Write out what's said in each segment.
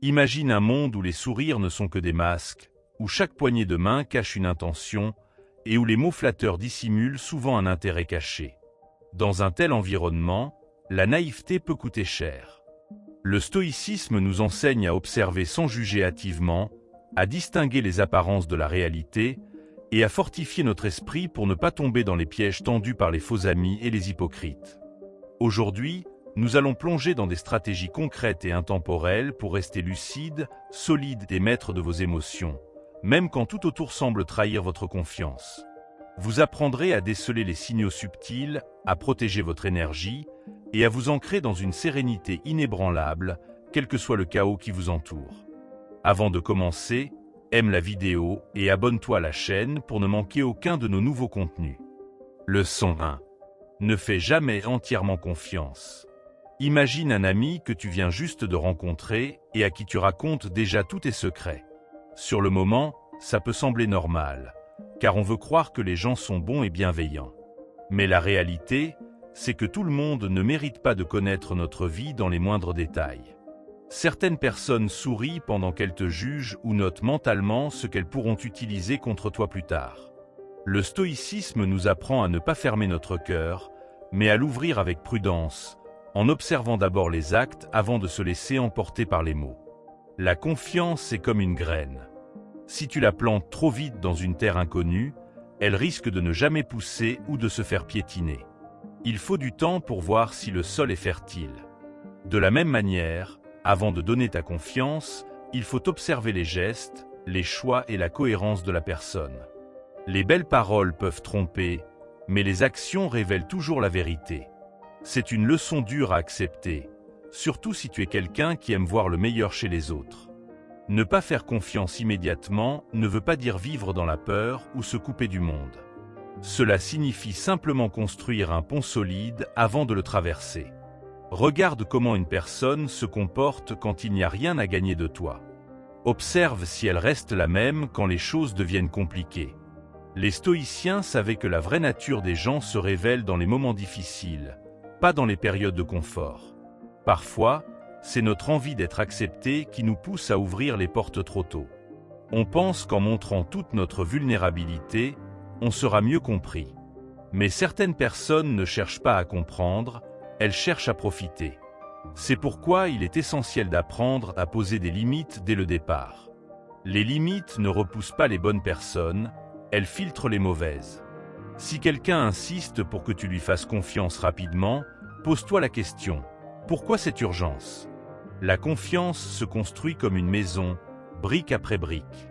Imagine un monde où les sourires ne sont que des masques, où chaque poignée de main cache une intention, et où les mots flatteurs dissimulent souvent un intérêt caché. Dans un tel environnement, la naïveté peut coûter cher. Le stoïcisme nous enseigne à observer sans juger hâtivement, à distinguer les apparences de la réalité, et à fortifier notre esprit pour ne pas tomber dans les pièges tendus par les faux amis et les hypocrites. Aujourd'hui, nous allons plonger dans des stratégies concrètes et intemporelles pour rester lucide, solide et maître de vos émotions, même quand tout autour semble trahir votre confiance. Vous apprendrez à déceler les signaux subtils, à protéger votre énergie et à vous ancrer dans une sérénité inébranlable, quel que soit le chaos qui vous entoure. Avant de commencer, aime la vidéo et abonne-toi à la chaîne pour ne manquer aucun de nos nouveaux contenus. Leçon 1. Ne fais jamais entièrement confiance. Imagine un ami que tu viens juste de rencontrer et à qui tu racontes déjà tous tes secrets. Sur le moment, ça peut sembler normal, car on veut croire que les gens sont bons et bienveillants. Mais la réalité, c'est que tout le monde ne mérite pas de connaître notre vie dans les moindres détails. Certaines personnes sourient pendant qu'elles te jugent ou notent mentalement ce qu'elles pourront utiliser contre toi plus tard. Le stoïcisme nous apprend à ne pas fermer notre cœur, mais à l'ouvrir avec prudence, en observant d'abord les actes avant de se laisser emporter par les mots. La confiance est comme une graine. Si tu la plantes trop vite dans une terre inconnue, elle risque de ne jamais pousser ou de se faire piétiner. Il faut du temps pour voir si le sol est fertile. De la même manière, avant de donner ta confiance, il faut observer les gestes, les choix et la cohérence de la personne. Les belles paroles peuvent tromper, mais les actions révèlent toujours la vérité. C'est une leçon dure à accepter, surtout si tu es quelqu'un qui aime voir le meilleur chez les autres. Ne pas faire confiance immédiatement ne veut pas dire vivre dans la peur ou se couper du monde. Cela signifie simplement construire un pont solide avant de le traverser. Regarde comment une personne se comporte quand il n'y a rien à gagner de toi. Observe si elle reste la même quand les choses deviennent compliquées. Les stoïciens savaient que la vraie nature des gens se révèle dans les moments difficiles, pas dans les périodes de confort. Parfois, c'est notre envie d'être accepté qui nous pousse à ouvrir les portes trop tôt. On pense qu'en montrant toute notre vulnérabilité, on sera mieux compris. Mais certaines personnes ne cherchent pas à comprendre, elles cherchent à profiter. C'est pourquoi il est essentiel d'apprendre à poser des limites dès le départ. Les limites ne repoussent pas les bonnes personnes, elles filtrent les mauvaises. Si quelqu'un insiste pour que tu lui fasses confiance rapidement, pose-toi la question, pourquoi cette urgence ? La confiance se construit comme une maison, brique après brique.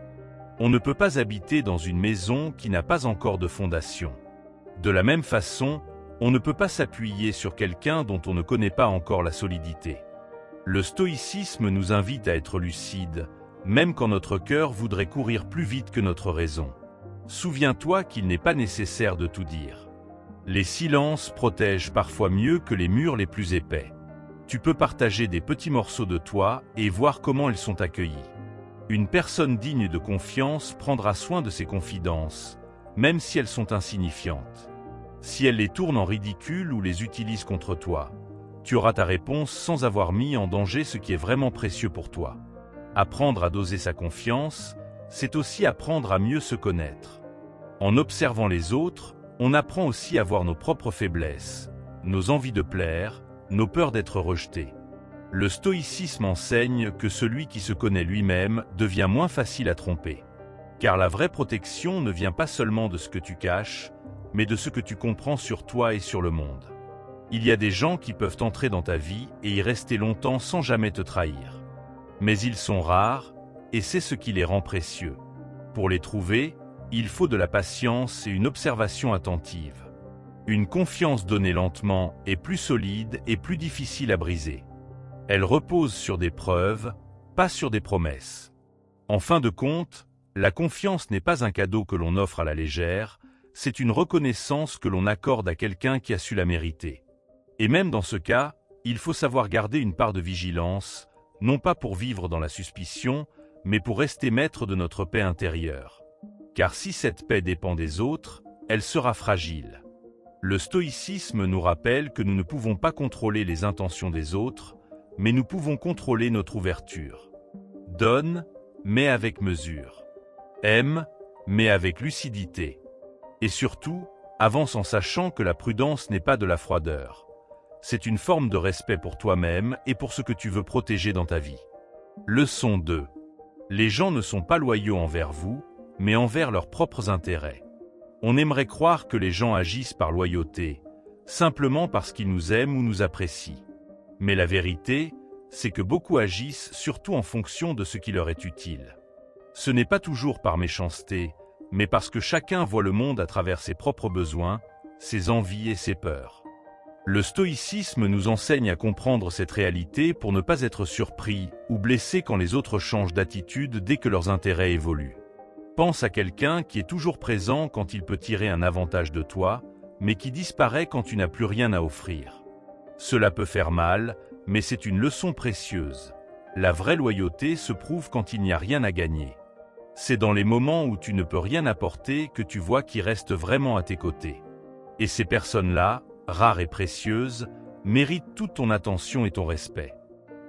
On ne peut pas habiter dans une maison qui n'a pas encore de fondation. De la même façon, on ne peut pas s'appuyer sur quelqu'un dont on ne connaît pas encore la solidité. Le stoïcisme nous invite à être lucide, même quand notre cœur voudrait courir plus vite que notre raison. Souviens-toi qu'il n'est pas nécessaire de tout dire. Les silences protègent parfois mieux que les murs les plus épais. Tu peux partager des petits morceaux de toi et voir comment ils sont accueillis. Une personne digne de confiance prendra soin de ses confidences, même si elles sont insignifiantes. Si elle les tourne en ridicule ou les utilise contre toi, tu auras ta réponse sans avoir mis en danger ce qui est vraiment précieux pour toi. Apprendre à doser sa confiance, c'est aussi apprendre à mieux se connaître. En observant les autres, on apprend aussi à voir nos propres faiblesses, nos envies de plaire, nos peurs d'être rejeté. Le stoïcisme enseigne que celui qui se connaît lui-même devient moins facile à tromper. Car la vraie protection ne vient pas seulement de ce que tu caches, mais de ce que tu comprends sur toi et sur le monde. Il y a des gens qui peuvent entrer dans ta vie et y rester longtemps sans jamais te trahir. Mais ils sont rares, et c'est ce qui les rend précieux. Pour les trouver, il faut de la patience et une observation attentive. Une confiance donnée lentement est plus solide et plus difficile à briser. Elle repose sur des preuves, pas sur des promesses. En fin de compte, la confiance n'est pas un cadeau que l'on offre à la légère, c'est une reconnaissance que l'on accorde à quelqu'un qui a su la mériter. Et même dans ce cas, il faut savoir garder une part de vigilance, non pas pour vivre dans la suspicion, mais pour rester maître de notre paix intérieure. Car si cette paix dépend des autres, elle sera fragile. Le stoïcisme nous rappelle que nous ne pouvons pas contrôler les intentions des autres, mais nous pouvons contrôler notre ouverture. Donne, mais avec mesure. Aime, mais avec lucidité. Et surtout, avance en sachant que la prudence n'est pas de la froideur. C'est une forme de respect pour toi-même et pour ce que tu veux protéger dans ta vie. Leçon 2. Les gens ne sont pas loyaux envers vous, mais envers leurs propres intérêts. On aimerait croire que les gens agissent par loyauté, simplement parce qu'ils nous aiment ou nous apprécient. Mais la vérité, c'est que beaucoup agissent surtout en fonction de ce qui leur est utile. Ce n'est pas toujours par méchanceté, mais parce que chacun voit le monde à travers ses propres besoins, ses envies et ses peurs. Le stoïcisme nous enseigne à comprendre cette réalité pour ne pas être surpris ou blessé quand les autres changent d'attitude dès que leurs intérêts évoluent. Pense à quelqu'un qui est toujours présent quand il peut tirer un avantage de toi, mais qui disparaît quand tu n'as plus rien à offrir. Cela peut faire mal, mais c'est une leçon précieuse. La vraie loyauté se prouve quand il n'y a rien à gagner. C'est dans les moments où tu ne peux rien apporter que tu vois qui reste vraiment à tes côtés. Et ces personnes-là, rares et précieuses, méritent toute ton attention et ton respect.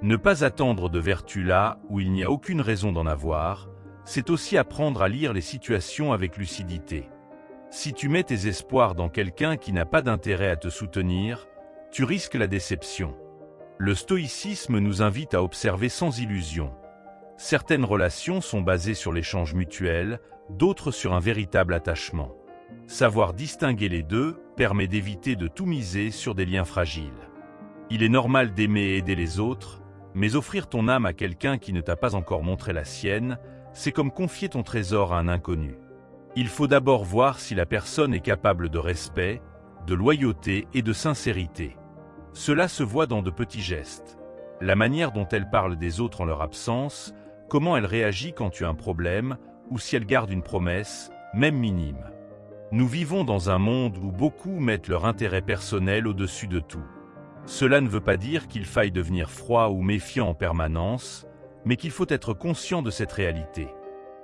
Ne pas attendre de vertu là où il n'y a aucune raison d'en avoir, c'est aussi apprendre à lire les situations avec lucidité. Si tu mets tes espoirs dans quelqu'un qui n'a pas d'intérêt à te soutenir, tu risques la déception. Le stoïcisme nous invite à observer sans illusion. Certaines relations sont basées sur l'échange mutuel, d'autres sur un véritable attachement. Savoir distinguer les deux permet d'éviter de tout miser sur des liens fragiles. Il est normal d'aimer et aider les autres, mais offrir ton âme à quelqu'un qui ne t'a pas encore montré la sienne, c'est comme confier ton trésor à un inconnu. Il faut d'abord voir si la personne est capable de respect, de loyauté et de sincérité. Cela se voit dans de petits gestes. La manière dont elle parle des autres en leur absence, comment elle réagit quand tu as un problème, ou si elle garde une promesse, même minime. Nous vivons dans un monde où beaucoup mettent leur intérêt personnel au-dessus de tout. Cela ne veut pas dire qu'il faille devenir froid ou méfiant en permanence, mais qu'il faut être conscient de cette réalité.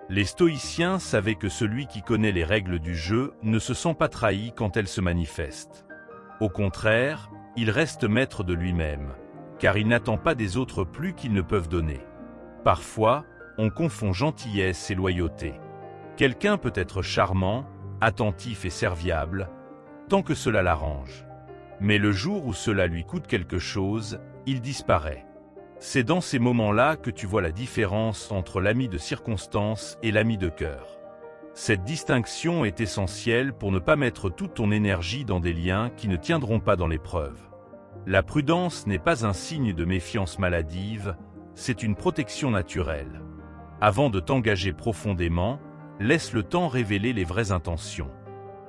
Les stoïciens savaient que celui qui connaît les règles du jeu ne se sent pas trahi quand elles se manifestent. Au contraire, il reste maître de lui-même, car il n'attend pas des autres plus qu'ils ne peuvent donner. Parfois, on confond gentillesse et loyauté. Quelqu'un peut être charmant, attentif et serviable, tant que cela l'arrange. Mais le jour où cela lui coûte quelque chose, il disparaît. C'est dans ces moments-là que tu vois la différence entre l'ami de circonstance et l'ami de cœur. Cette distinction est essentielle pour ne pas mettre toute ton énergie dans des liens qui ne tiendront pas dans l'épreuve. La prudence n'est pas un signe de méfiance maladive, c'est une protection naturelle. Avant de t'engager profondément, laisse le temps révéler les vraies intentions.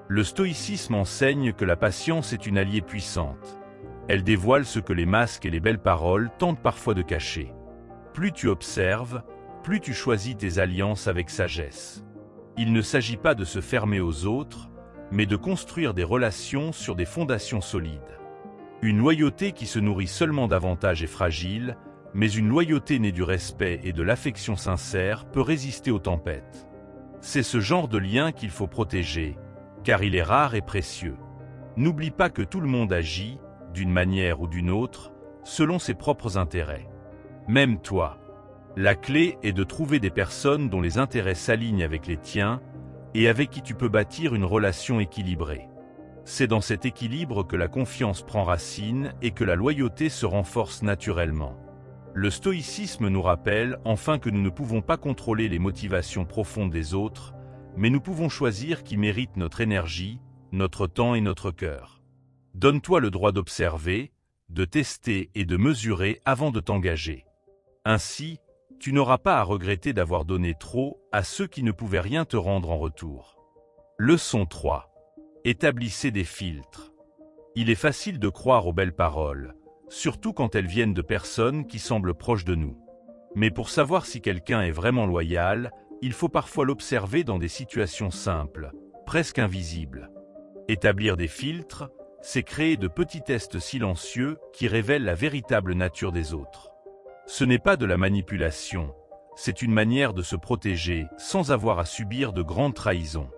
Le stoïcisme enseigne que la patience est une alliée puissante. Elle dévoile ce que les masques et les belles paroles tentent parfois de cacher. Plus tu observes, plus tu choisis tes alliances avec sagesse. Il ne s'agit pas de se fermer aux autres, mais de construire des relations sur des fondations solides. Une loyauté qui se nourrit seulement d'avantages est fragile, mais une loyauté née du respect et de l'affection sincère peut résister aux tempêtes. C'est ce genre de lien qu'il faut protéger, car il est rare et précieux. N'oublie pas que tout le monde agit, d'une manière ou d'une autre, selon ses propres intérêts. Même toi. La clé est de trouver des personnes dont les intérêts s'alignent avec les tiens et avec qui tu peux bâtir une relation équilibrée. C'est dans cet équilibre que la confiance prend racine et que la loyauté se renforce naturellement. Le stoïcisme nous rappelle enfin que nous ne pouvons pas contrôler les motivations profondes des autres, mais nous pouvons choisir qui mérite notre énergie, notre temps et notre cœur. Donne-toi le droit d'observer, de tester et de mesurer avant de t'engager. Ainsi, tu n'auras pas à regretter d'avoir donné trop à ceux qui ne pouvaient rien te rendre en retour. Leçon 3. Établissez des filtres. Il est facile de croire aux belles paroles, surtout quand elles viennent de personnes qui semblent proches de nous. Mais pour savoir si quelqu'un est vraiment loyal, il faut parfois l'observer dans des situations simples, presque invisibles. Établir des filtres, c'est créer de petits tests silencieux qui révèlent la véritable nature des autres. Ce n'est pas de la manipulation, c'est une manière de se protéger sans avoir à subir de grandes trahisons.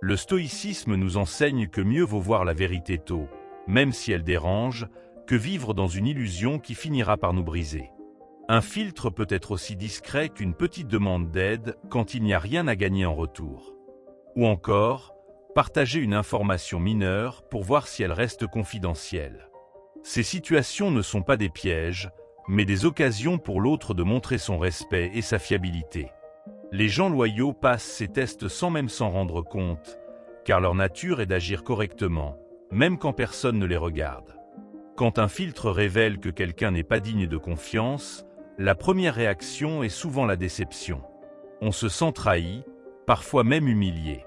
Le stoïcisme nous enseigne que mieux vaut voir la vérité tôt, même si elle dérange, que vivre dans une illusion qui finira par nous briser. Un filtre peut être aussi discret qu'une petite demande d'aide quand il n'y a rien à gagner en retour. Ou encore, partager une information mineure pour voir si elle reste confidentielle. Ces situations ne sont pas des pièges, mais des occasions pour l'autre de montrer son respect et sa fiabilité. Les gens loyaux passent ces tests sans même s'en rendre compte, car leur nature est d'agir correctement, même quand personne ne les regarde. Quand un filtre révèle que quelqu'un n'est pas digne de confiance, la première réaction est souvent la déception. On se sent trahi, parfois même humilié.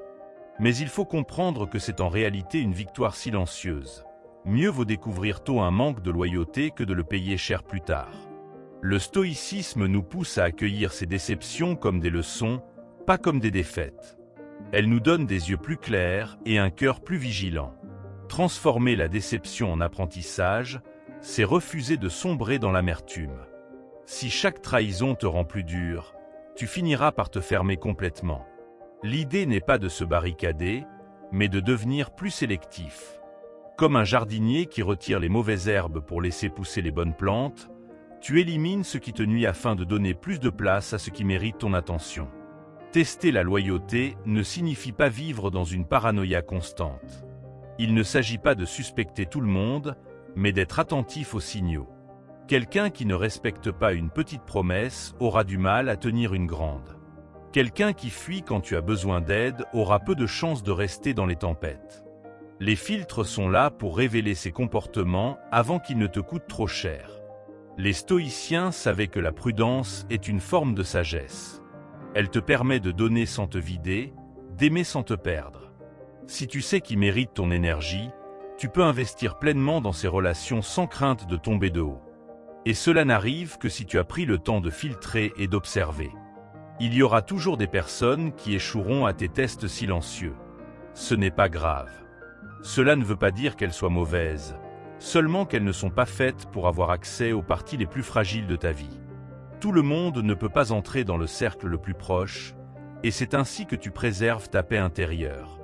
Mais il faut comprendre que c'est en réalité une victoire silencieuse. Mieux vaut découvrir tôt un manque de loyauté que de le payer cher plus tard. Le stoïcisme nous pousse à accueillir ces déceptions comme des leçons, pas comme des défaites. Elles nous donnent des yeux plus clairs et un cœur plus vigilant. Transformer la déception en apprentissage, c'est refuser de sombrer dans l'amertume. Si chaque trahison te rend plus dur, tu finiras par te fermer complètement. L'idée n'est pas de se barricader, mais de devenir plus sélectif. Comme un jardinier qui retire les mauvaises herbes pour laisser pousser les bonnes plantes, tu élimines ce qui te nuit afin de donner plus de place à ce qui mérite ton attention. Tester la loyauté ne signifie pas vivre dans une paranoïa constante. Il ne s'agit pas de suspecter tout le monde, mais d'être attentif aux signaux. Quelqu'un qui ne respecte pas une petite promesse aura du mal à tenir une grande. Quelqu'un qui fuit quand tu as besoin d'aide aura peu de chances de rester dans les tempêtes. Les filtres sont là pour révéler ces comportements avant qu'ils ne te coûtent trop cher. Les stoïciens savaient que la prudence est une forme de sagesse. Elle te permet de donner sans te vider, d'aimer sans te perdre. Si tu sais qui mérite ton énergie, tu peux investir pleinement dans ces relations sans crainte de tomber de haut. Et cela n'arrive que si tu as pris le temps de filtrer et d'observer. Il y aura toujours des personnes qui échoueront à tes tests silencieux. Ce n'est pas grave. Cela ne veut pas dire qu'elles soient mauvaises, seulement qu'elles ne sont pas faites pour avoir accès aux parties les plus fragiles de ta vie. Tout le monde ne peut pas entrer dans le cercle le plus proche, et c'est ainsi que tu préserves ta paix intérieure.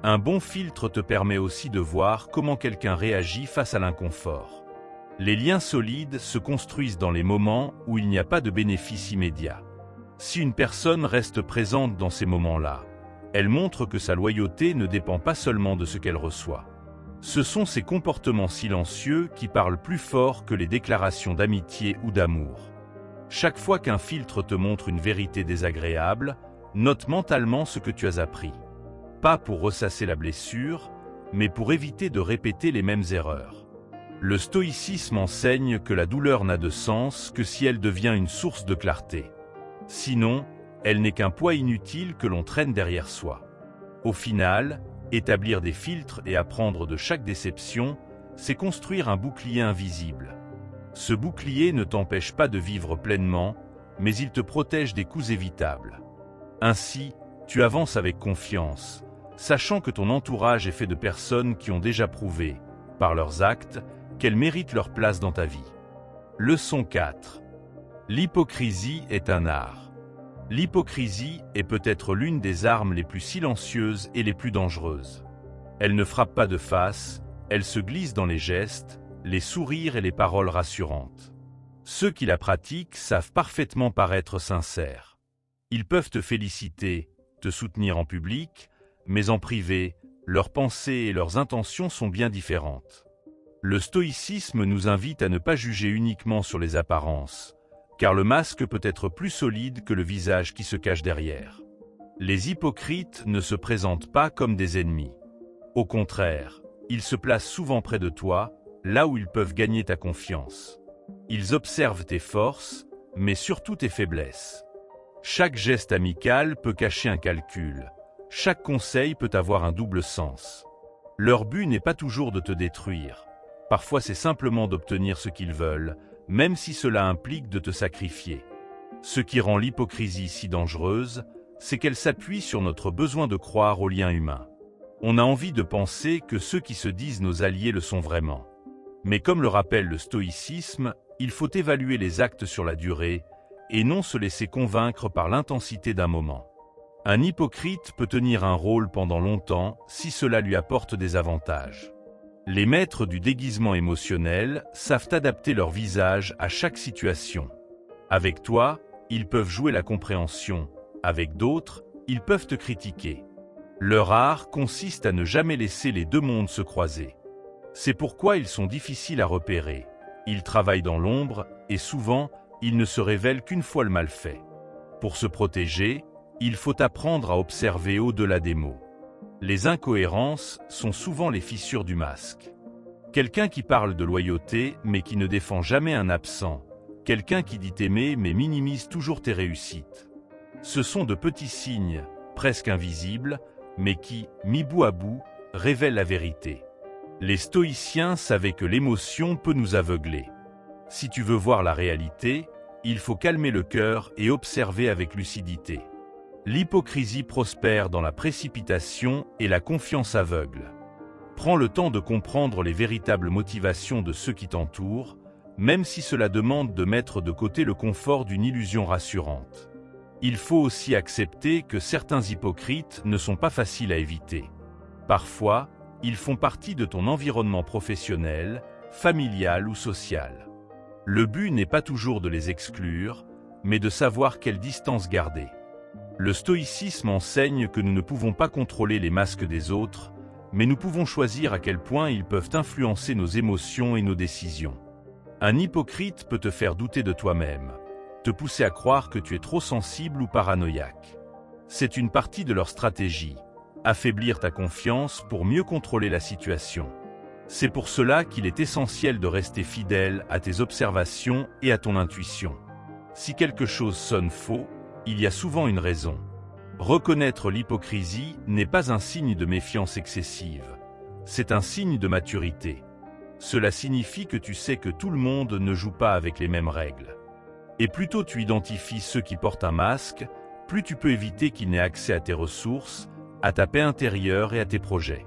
Un bon filtre te permet aussi de voir comment quelqu'un réagit face à l'inconfort. Les liens solides se construisent dans les moments où il n'y a pas de bénéfice immédiat. Si une personne reste présente dans ces moments-là, elle montre que sa loyauté ne dépend pas seulement de ce qu'elle reçoit. Ce sont ces comportements silencieux qui parlent plus fort que les déclarations d'amitié ou d'amour. Chaque fois qu'un filtre te montre une vérité désagréable, note mentalement ce que tu as appris. Pas pour ressasser la blessure, mais pour éviter de répéter les mêmes erreurs. Le stoïcisme enseigne que la douleur n'a de sens que si elle devient une source de clarté. Sinon, elle n'est qu'un poids inutile que l'on traîne derrière soi. Au final, établir des filtres et apprendre de chaque déception, c'est construire un bouclier invisible. Ce bouclier ne t'empêche pas de vivre pleinement, mais il te protège des coups évitables. Ainsi, tu avances avec confiance, sachant que ton entourage est fait de personnes qui ont déjà prouvé, par leurs actes, qu'elles méritent leur place dans ta vie. Leçon 4. L'hypocrisie est un art. L'hypocrisie est peut-être l'une des armes les plus silencieuses et les plus dangereuses. Elle ne frappe pas de face, elle se glisse dans les gestes, les sourires et les paroles rassurantes. Ceux qui la pratiquent savent parfaitement paraître sincères. Ils peuvent te féliciter, te soutenir en public, mais en privé, leurs pensées et leurs intentions sont bien différentes. Le stoïcisme nous invite à ne pas juger uniquement sur les apparences, car le masque peut être plus solide que le visage qui se cache derrière. Les hypocrites ne se présentent pas comme des ennemis. Au contraire, ils se placent souvent près de toi, là où ils peuvent gagner ta confiance. Ils observent tes forces, mais surtout tes faiblesses. Chaque geste amical peut cacher un calcul. Chaque conseil peut avoir un double sens. Leur but n'est pas toujours de te détruire. Parfois c'est simplement d'obtenir ce qu'ils veulent, même si cela implique de te sacrifier. Ce qui rend l'hypocrisie si dangereuse, c'est qu'elle s'appuie sur notre besoin de croire aux liens humains. On a envie de penser que ceux qui se disent nos alliés le sont vraiment. Mais comme le rappelle le stoïcisme, il faut évaluer les actes sur la durée et non se laisser convaincre par l'intensité d'un moment. Un hypocrite peut tenir un rôle pendant longtemps si cela lui apporte des avantages. Les maîtres du déguisement émotionnel savent adapter leur visage à chaque situation. Avec toi, ils peuvent jouer la compréhension, avec d'autres, ils peuvent te critiquer. Leur art consiste à ne jamais laisser les deux mondes se croiser. C'est pourquoi ils sont difficiles à repérer. Ils travaillent dans l'ombre et souvent, ils ne se révèlent qu'une fois le mal fait. Pour se protéger, il faut apprendre à observer au-delà des mots. Les incohérences sont souvent les fissures du masque. Quelqu'un qui parle de loyauté mais qui ne défend jamais un absent. Quelqu'un qui dit t'aimer mais minimise toujours tes réussites. Ce sont de petits signes, presque invisibles, mais qui, mis bout à bout, révèlent la vérité. Les stoïciens savaient que l'émotion peut nous aveugler. Si tu veux voir la réalité, il faut calmer le cœur et observer avec lucidité. L'hypocrisie prospère dans la précipitation et la confiance aveugle. Prends le temps de comprendre les véritables motivations de ceux qui t'entourent, même si cela demande de mettre de côté le confort d'une illusion rassurante. Il faut aussi accepter que certains hypocrites ne sont pas faciles à éviter. Parfois, ils font partie de ton environnement professionnel, familial ou social. Le but n'est pas toujours de les exclure, mais de savoir quelle distance garder. Le stoïcisme enseigne que nous ne pouvons pas contrôler les masques des autres, mais nous pouvons choisir à quel point ils peuvent influencer nos émotions et nos décisions. Un hypocrite peut te faire douter de toi-même, te pousser à croire que tu es trop sensible ou paranoïaque. C'est une partie de leur stratégie, affaiblir ta confiance pour mieux contrôler la situation. C'est pour cela qu'il est essentiel de rester fidèle à tes observations et à ton intuition. Si quelque chose sonne faux, il y a souvent une raison. Reconnaître l'hypocrisie n'est pas un signe de méfiance excessive, c'est un signe de maturité. Cela signifie que tu sais que tout le monde ne joue pas avec les mêmes règles. Et plus tôt tu identifies ceux qui portent un masque, plus tu peux éviter qu'ils n'aient accès à tes ressources, à ta paix intérieure et à tes projets.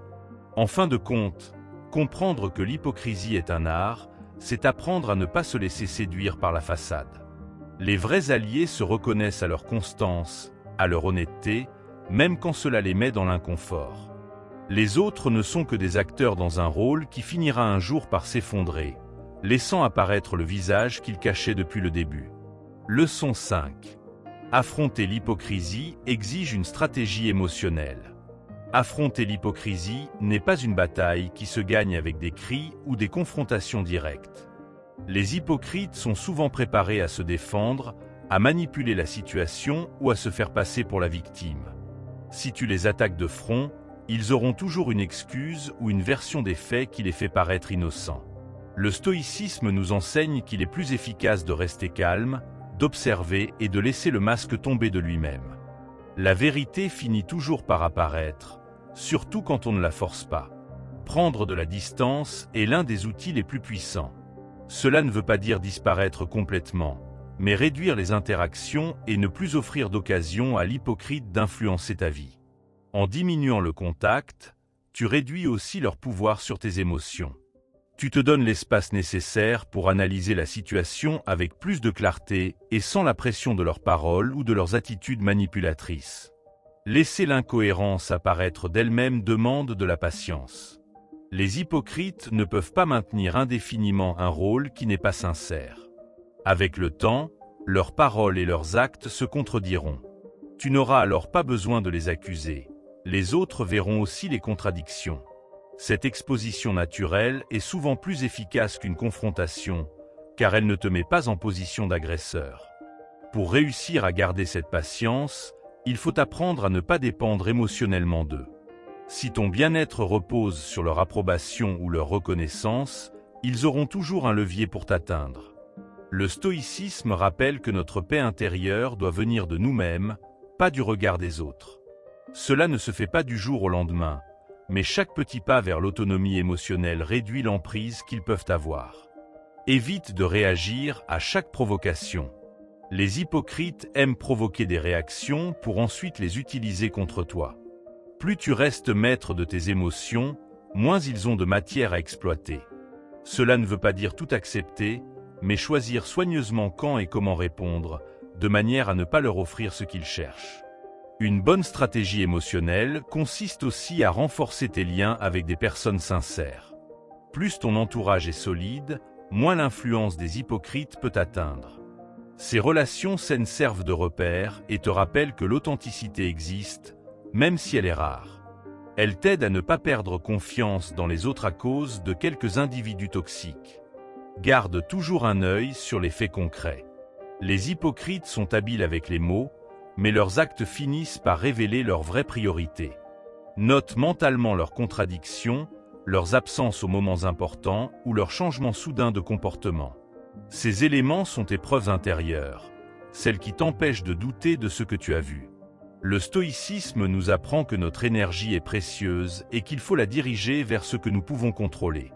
En fin de compte, comprendre que l'hypocrisie est un art, c'est apprendre à ne pas se laisser séduire par la façade. Les vrais alliés se reconnaissent à leur constance, à leur honnêteté, même quand cela les met dans l'inconfort. Les autres ne sont que des acteurs dans un rôle qui finira un jour par s'effondrer, laissant apparaître le visage qu'ils cachaient depuis le début. Leçon 5. Affronter l'hypocrisie exige une stratégie émotionnelle. Affronter l'hypocrisie n'est pas une bataille qui se gagne avec des cris ou des confrontations directes. Les hypocrites sont souvent préparés à se défendre, à manipuler la situation ou à se faire passer pour la victime. Si tu les attaques de front, ils auront toujours une excuse ou une version des faits qui les fait paraître innocents. Le stoïcisme nous enseigne qu'il est plus efficace de rester calme, d'observer et de laisser le masque tomber de lui-même. La vérité finit toujours par apparaître, surtout quand on ne la force pas. Prendre de la distance est l'un des outils les plus puissants. Cela ne veut pas dire disparaître complètement, mais réduire les interactions et ne plus offrir d'occasion à l'hypocrite d'influencer ta vie. En diminuant le contact, tu réduis aussi leur pouvoir sur tes émotions. Tu te donnes l'espace nécessaire pour analyser la situation avec plus de clarté et sans la pression de leurs paroles ou de leurs attitudes manipulatrices. Laisser l'incohérence apparaître d'elle-même demande de la patience. Les hypocrites ne peuvent pas maintenir indéfiniment un rôle qui n'est pas sincère. Avec le temps, leurs paroles et leurs actes se contrediront. Tu n'auras alors pas besoin de les accuser. Les autres verront aussi les contradictions. Cette exposition naturelle est souvent plus efficace qu'une confrontation, car elle ne te met pas en position d'agresseur. Pour réussir à garder cette patience, il faut apprendre à ne pas dépendre émotionnellement d'eux. Si ton bien-être repose sur leur approbation ou leur reconnaissance, ils auront toujours un levier pour t'atteindre. Le stoïcisme rappelle que notre paix intérieure doit venir de nous-mêmes, pas du regard des autres. Cela ne se fait pas du jour au lendemain, mais chaque petit pas vers l'autonomie émotionnelle réduit l'emprise qu'ils peuvent avoir. Évite de réagir à chaque provocation. Les hypocrites aiment provoquer des réactions pour ensuite les utiliser contre toi. Plus tu restes maître de tes émotions, moins ils ont de matière à exploiter. Cela ne veut pas dire tout accepter, mais choisir soigneusement quand et comment répondre, de manière à ne pas leur offrir ce qu'ils cherchent. Une bonne stratégie émotionnelle consiste aussi à renforcer tes liens avec des personnes sincères. Plus ton entourage est solide, moins l'influence des hypocrites peut t'atteindre. Ces relations saines servent de repère et te rappellent que l'authenticité existe, même si elle est rare. Elles t'aident à ne pas perdre confiance dans les autres à cause de quelques individus toxiques. Garde toujours un œil sur les faits concrets. Les hypocrites sont habiles avec les mots, mais leurs actes finissent par révéler leurs vraies priorités. Note mentalement leurs contradictions, leurs absences aux moments importants ou leurs changements soudains de comportement. Ces éléments sont tes preuves intérieures, celles qui t'empêchent de douter de ce que tu as vu. Le stoïcisme nous apprend que notre énergie est précieuse et qu'il faut la diriger vers ce que nous pouvons contrôler.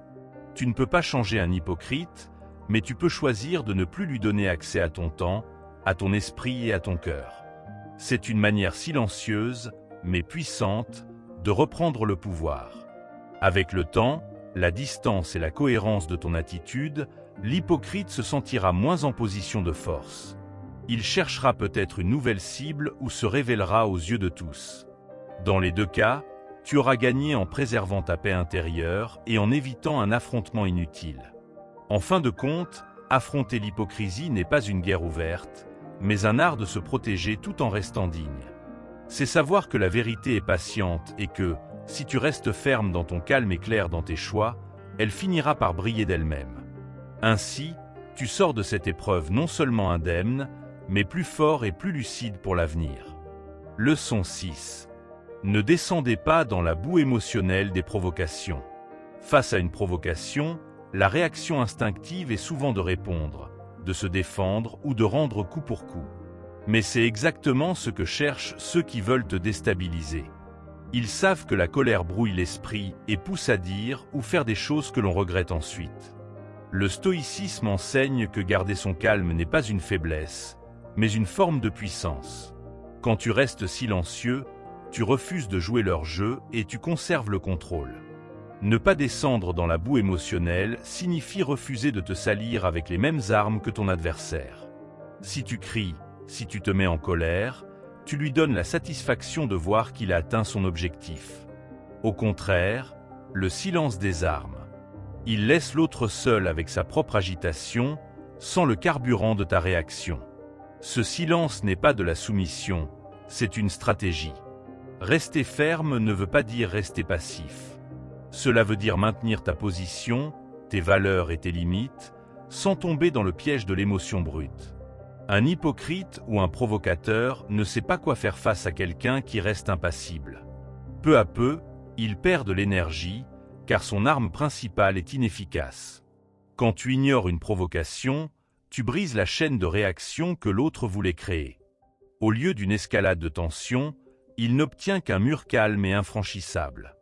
Tu ne peux pas changer un hypocrite, mais tu peux choisir de ne plus lui donner accès à ton temps, à ton esprit et à ton cœur. C'est une manière silencieuse, mais puissante, de reprendre le pouvoir. Avec le temps, la distance et la cohérence de ton attitude, l'hypocrite se sentira moins en position de force. Il cherchera peut-être une nouvelle cible ou se révélera aux yeux de tous. Dans les deux cas, tu auras gagné en préservant ta paix intérieure et en évitant un affrontement inutile. En fin de compte, affronter l'hypocrisie n'est pas une guerre ouverte, mais un art de se protéger tout en restant digne. C'est savoir que la vérité est patiente et que, si tu restes ferme dans ton calme et clair dans tes choix, elle finira par briller d'elle-même. Ainsi, tu sors de cette épreuve non seulement indemne, mais plus fort et plus lucide pour l'avenir. Leçon 6. Ne descendez pas dans la boue émotionnelle des provocations. Face à une provocation, la réaction instinctive est souvent de répondre, de se défendre ou de rendre coup pour coup. Mais c'est exactement ce que cherchent ceux qui veulent te déstabiliser. Ils savent que la colère brouille l'esprit et pousse à dire ou faire des choses que l'on regrette ensuite. Le stoïcisme enseigne que garder son calme n'est pas une faiblesse, mais une forme de puissance. Quand tu restes silencieux, tu refuses de jouer leur jeu et tu conserves le contrôle. Ne pas descendre dans la boue émotionnelle signifie refuser de te salir avec les mêmes armes que ton adversaire. Si tu cries, si tu te mets en colère, tu lui donnes la satisfaction de voir qu'il a atteint son objectif. Au contraire, le silence désarme. Il laisse l'autre seul avec sa propre agitation, sans le carburant de ta réaction. Ce silence n'est pas de la soumission, c'est une stratégie. Rester ferme ne veut pas dire rester passif. Cela veut dire maintenir ta position, tes valeurs et tes limites, sans tomber dans le piège de l'émotion brute. Un hypocrite ou un provocateur ne sait pas quoi faire face à quelqu'un qui reste impassible. Peu à peu, il perd de l'énergie, car son arme principale est inefficace. Quand tu ignores une provocation, tu brises la chaîne de réaction que l'autre voulait créer. Au lieu d'une escalade de tension, il n'obtient qu'un mur calme et infranchissable.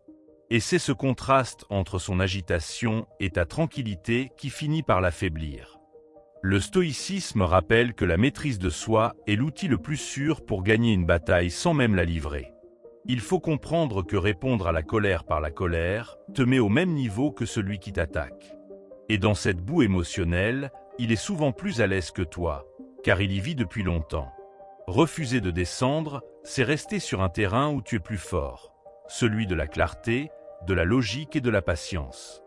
Et c'est ce contraste entre son agitation et ta tranquillité qui finit par l'affaiblir. Le stoïcisme rappelle que la maîtrise de soi est l'outil le plus sûr pour gagner une bataille sans même la livrer. Il faut comprendre que répondre à la colère par la colère te met au même niveau que celui qui t'attaque. Et dans cette boue émotionnelle, il est souvent plus à l'aise que toi, car il y vit depuis longtemps. Refuser de descendre, c'est rester sur un terrain où tu es plus fort, celui de la clarté, de la logique et de la patience.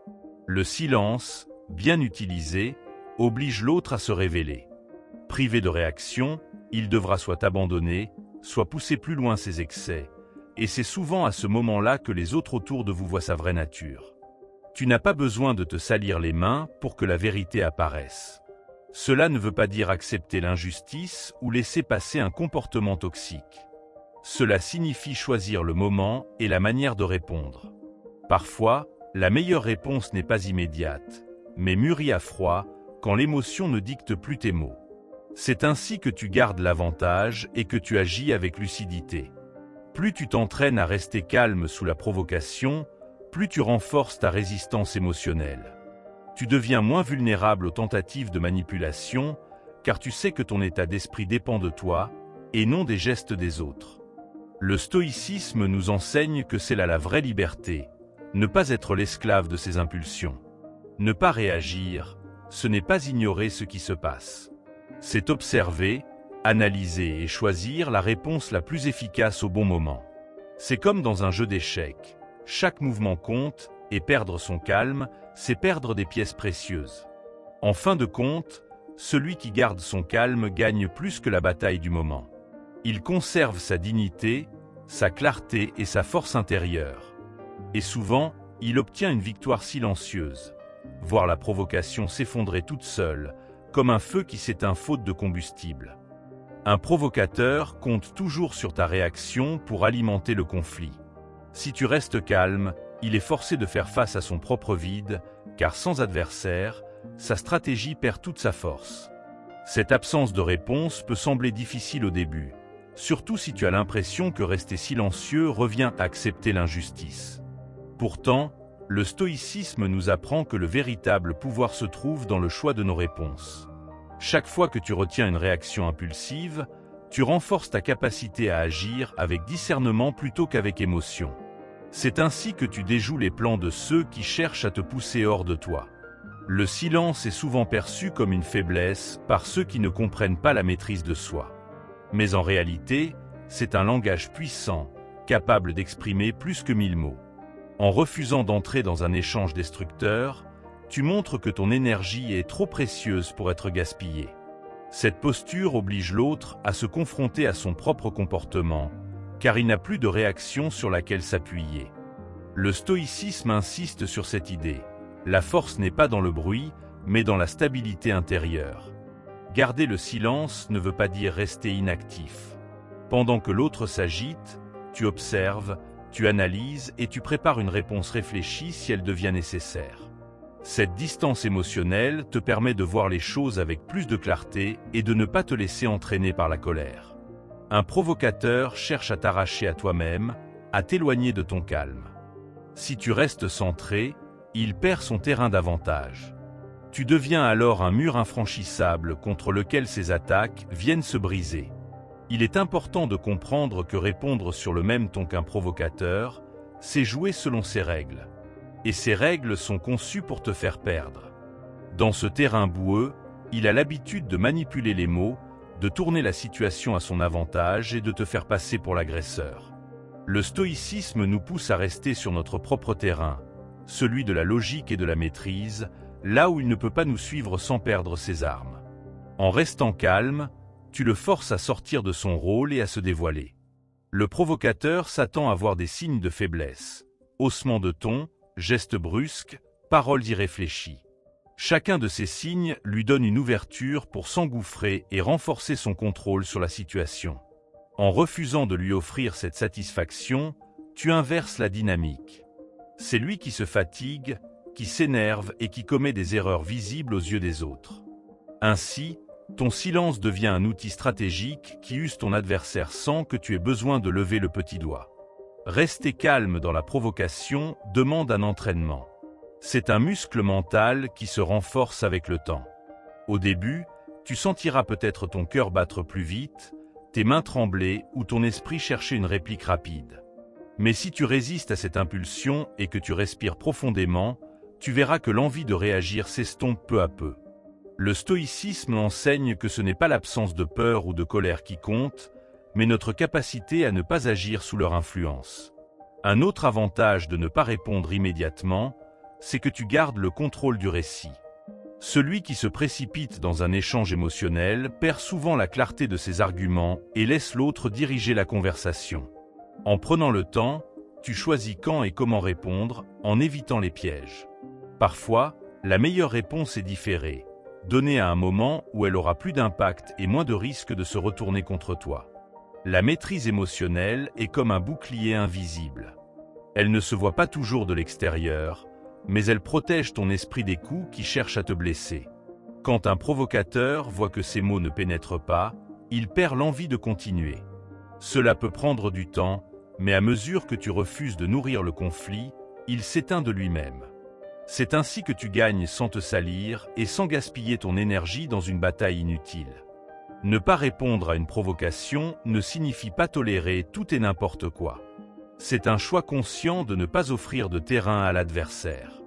Le silence, bien utilisé, oblige l'autre à se révéler. Privé de réaction, il devra soit abandonner, soit pousser plus loin ses excès, et c'est souvent à ce moment-là que les autres autour de vous voient sa vraie nature. Tu n'as pas besoin de te salir les mains pour que la vérité apparaisse. Cela ne veut pas dire accepter l'injustice ou laisser passer un comportement toxique. Cela signifie choisir le moment et la manière de répondre. Parfois, la meilleure réponse n'est pas immédiate, mais mûrie à froid, quand l'émotion ne dicte plus tes mots. C'est ainsi que tu gardes l'avantage et que tu agis avec lucidité. Plus tu t'entraînes à rester calme sous la provocation, plus tu renforces ta résistance émotionnelle. Tu deviens moins vulnérable aux tentatives de manipulation, car tu sais que ton état d'esprit dépend de toi, et non des gestes des autres. Le stoïcisme nous enseigne que c'est là la vraie liberté, ne pas être l'esclave de ses impulsions. Ne pas réagir, ce n'est pas ignorer ce qui se passe. C'est observer, analyser et choisir la réponse la plus efficace au bon moment. C'est comme dans un jeu d'échecs. Chaque mouvement compte, et perdre son calme, c'est perdre des pièces précieuses. En fin de compte, celui qui garde son calme gagne plus que la bataille du moment. Il conserve sa dignité, sa clarté et sa force intérieure. Et souvent, il obtient une victoire silencieuse. Voir la provocation s'effondrer toute seule, comme un feu qui s'éteint faute de combustible. Un provocateur compte toujours sur ta réaction pour alimenter le conflit. Si tu restes calme, il est forcé de faire face à son propre vide, car sans adversaire, sa stratégie perd toute sa force. Cette absence de réponse peut sembler difficile au début, surtout si tu as l'impression que rester silencieux revient à accepter l'injustice. Pourtant, le stoïcisme nous apprend que le véritable pouvoir se trouve dans le choix de nos réponses. Chaque fois que tu retiens une réaction impulsive, tu renforces ta capacité à agir avec discernement plutôt qu'avec émotion. C'est ainsi que tu déjoues les plans de ceux qui cherchent à te pousser hors de toi. Le silence est souvent perçu comme une faiblesse par ceux qui ne comprennent pas la maîtrise de soi. Mais en réalité, c'est un langage puissant, capable d'exprimer plus que 1000 mots. En refusant d'entrer dans un échange destructeur, tu montres que ton énergie est trop précieuse pour être gaspillée. Cette posture oblige l'autre à se confronter à son propre comportement, car il n'a plus de réaction sur laquelle s'appuyer. Le stoïcisme insiste sur cette idée. La force n'est pas dans le bruit, mais dans la stabilité intérieure. Garder le silence ne veut pas dire rester inactif. Pendant que l'autre s'agite, tu observes, tu analyses et tu prépares une réponse réfléchie si elle devient nécessaire. Cette distance émotionnelle te permet de voir les choses avec plus de clarté et de ne pas te laisser entraîner par la colère. Un provocateur cherche à t'arracher à toi-même, à t'éloigner de ton calme. Si tu restes centré, il perd son terrain d'avantage. Tu deviens alors un mur infranchissable contre lequel ses attaques viennent se briser. Il est important de comprendre que répondre sur le même ton qu'un provocateur, c'est jouer selon ses règles. Et ces règles sont conçues pour te faire perdre. Dans ce terrain boueux, il a l'habitude de manipuler les mots, de tourner la situation à son avantage et de te faire passer pour l'agresseur. Le stoïcisme nous pousse à rester sur notre propre terrain, celui de la logique et de la maîtrise, là où il ne peut pas nous suivre sans perdre ses armes. En restant calme, tu le forces à sortir de son rôle et à se dévoiler. Le provocateur s'attend à voir des signes de faiblesse, haussement de ton, gestes brusques, paroles irréfléchies. Chacun de ces signes lui donne une ouverture pour s'engouffrer et renforcer son contrôle sur la situation. En refusant de lui offrir cette satisfaction, tu inverses la dynamique. C'est lui qui se fatigue, qui s'énerve et qui commet des erreurs visibles aux yeux des autres. Ainsi, ton silence devient un outil stratégique qui use ton adversaire sans que tu aies besoin de lever le petit doigt. Rester calme dans la provocation demande un entraînement. C'est un muscle mental qui se renforce avec le temps. Au début, tu sentiras peut-être ton cœur battre plus vite, tes mains trembler ou ton esprit chercher une réplique rapide. Mais si tu résistes à cette impulsion et que tu respires profondément, tu verras que l'envie de réagir s'estompe peu à peu. Le stoïcisme enseigne que ce n'est pas l'absence de peur ou de colère qui compte, mais notre capacité à ne pas agir sous leur influence. Un autre avantage de ne pas répondre immédiatement, c'est que tu gardes le contrôle du récit. Celui qui se précipite dans un échange émotionnel perd souvent la clarté de ses arguments et laisse l'autre diriger la conversation. En prenant le temps, tu choisis quand et comment répondre, en évitant les pièges. Parfois, la meilleure réponse est différée, donnée à un moment où elle aura plus d'impact et moins de risque de se retourner contre toi. La maîtrise émotionnelle est comme un bouclier invisible. Elle ne se voit pas toujours de l'extérieur, mais elle protège ton esprit des coups qui cherchent à te blesser. Quand un provocateur voit que ses mots ne pénètrent pas, il perd l'envie de continuer. Cela peut prendre du temps, mais à mesure que tu refuses de nourrir le conflit, il s'éteint de lui-même. C'est ainsi que tu gagnes sans te salir et sans gaspiller ton énergie dans une bataille inutile. Ne pas répondre à une provocation ne signifie pas tolérer tout et n'importe quoi. C'est un choix conscient de ne pas offrir de terrain à l'adversaire.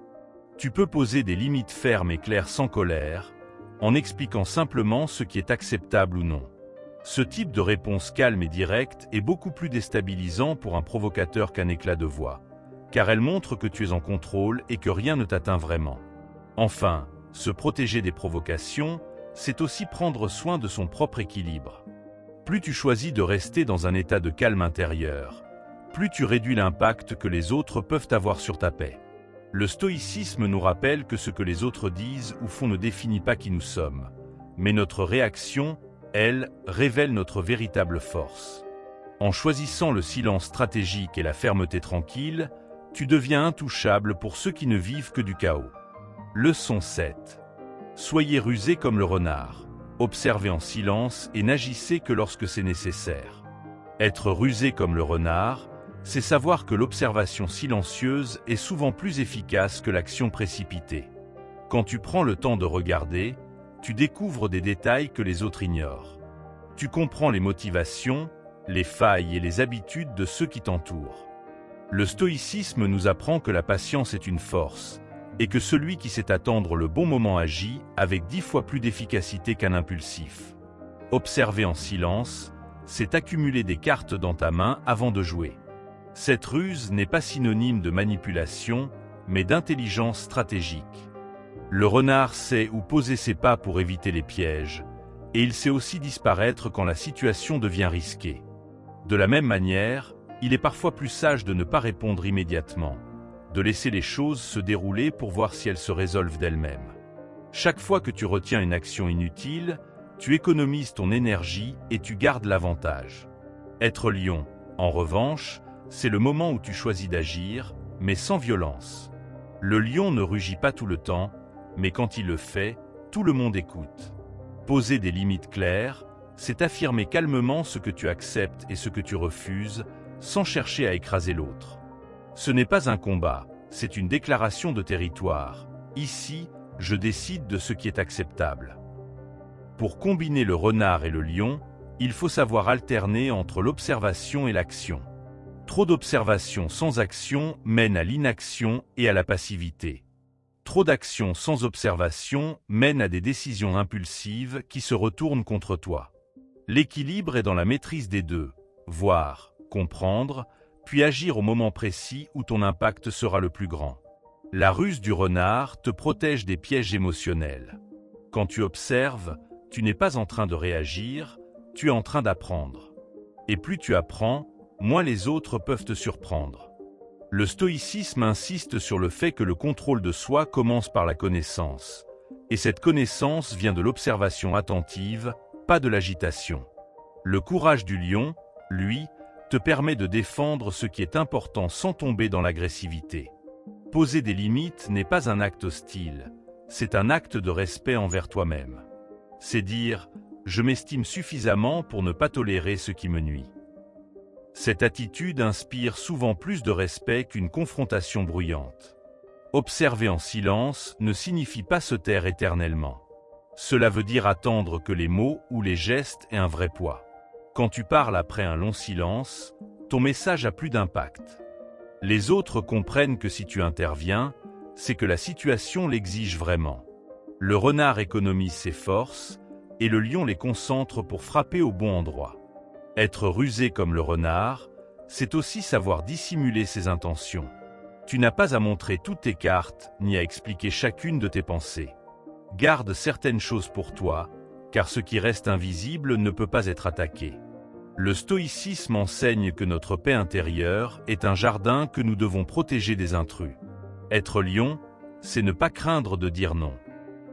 Tu peux poser des limites fermes et claires sans colère, en expliquant simplement ce qui est acceptable ou non. Ce type de réponse calme et directe est beaucoup plus déstabilisant pour un provocateur qu'un éclat de voix, car elle montre que tu es en contrôle et que rien ne t'atteint vraiment. Enfin, se protéger des provocations, c'est aussi prendre soin de son propre équilibre. Plus tu choisis de rester dans un état de calme intérieur, plus tu réduis l'impact que les autres peuvent avoir sur ta paix. Le stoïcisme nous rappelle que ce que les autres disent ou font ne définit pas qui nous sommes, mais notre réaction, elle, révèle notre véritable force. En choisissant le silence stratégique et la fermeté tranquille, tu deviens intouchable pour ceux qui ne vivent que du chaos. Leçon 7. Soyez rusés comme le renard. Observez en silence et n'agissez que lorsque c'est nécessaire. Être rusé comme le renard, c'est savoir que l'observation silencieuse est souvent plus efficace que l'action précipitée. Quand tu prends le temps de regarder, tu découvres des détails que les autres ignorent. Tu comprends les motivations, les failles et les habitudes de ceux qui t'entourent. Le stoïcisme nous apprend que la patience est une force, et que celui qui sait attendre le bon moment agit avec 10 fois plus d'efficacité qu'un impulsif. Observer en silence, c'est accumuler des cartes dans ta main avant de jouer. Cette ruse n'est pas synonyme de manipulation, mais d'intelligence stratégique. Le renard sait où poser ses pas pour éviter les pièges, et il sait aussi disparaître quand la situation devient risquée. De la même manière, il est parfois plus sage de ne pas répondre immédiatement, de laisser les choses se dérouler pour voir si elles se résolvent d'elles-mêmes. Chaque fois que tu retiens une action inutile, tu économises ton énergie et tu gardes l'avantage. Être lion, en revanche, c'est le moment où tu choisis d'agir, mais sans violence. Le lion ne rugit pas tout le temps, mais quand il le fait, tout le monde écoute. Poser des limites claires, c'est affirmer calmement ce que tu acceptes et ce que tu refuses, sans chercher à écraser l'autre. Ce n'est pas un combat, c'est une déclaration de territoire. Ici, je décide de ce qui est acceptable. Pour combiner le renard et le lion, il faut savoir alterner entre l'observation et l'action. Trop d'observation sans action mène à l'inaction et à la passivité. Trop d'action sans observation mène à des décisions impulsives qui se retournent contre toi. L'équilibre est dans la maîtrise des deux, voir, comprendre, puis agir au moment précis où ton impact sera le plus grand. La ruse du renard te protège des pièges émotionnels. Quand tu observes, tu n'es pas en train de réagir, tu es en train d'apprendre. Et plus tu apprends, moins les autres peuvent te surprendre. Le stoïcisme insiste sur le fait que le contrôle de soi commence par la connaissance, et cette connaissance vient de l'observation attentive, pas de l'agitation. Le courage du lion, lui, te permet de défendre ce qui est important sans tomber dans l'agressivité. Poser des limites n'est pas un acte hostile, c'est un acte de respect envers toi-même. C'est dire « je m'estime suffisamment pour ne pas tolérer ce qui me nuit ». Cette attitude inspire souvent plus de respect qu'une confrontation bruyante. Observer en silence ne signifie pas se taire éternellement. Cela veut dire attendre que les mots ou les gestes aient un vrai poids. Quand tu parles après un long silence, ton message a plus d'impact. Les autres comprennent que si tu interviens, c'est que la situation l'exige vraiment. Le renard économise ses forces, et le lion les concentre pour frapper au bon endroit. Être rusé comme le renard, c'est aussi savoir dissimuler ses intentions. Tu n'as pas à montrer toutes tes cartes, ni à expliquer chacune de tes pensées. Garde certaines choses pour toi, car ce qui reste invisible ne peut pas être attaqué. Le stoïcisme enseigne que notre paix intérieure est un jardin que nous devons protéger des intrus. Être lion, c'est ne pas craindre de dire non.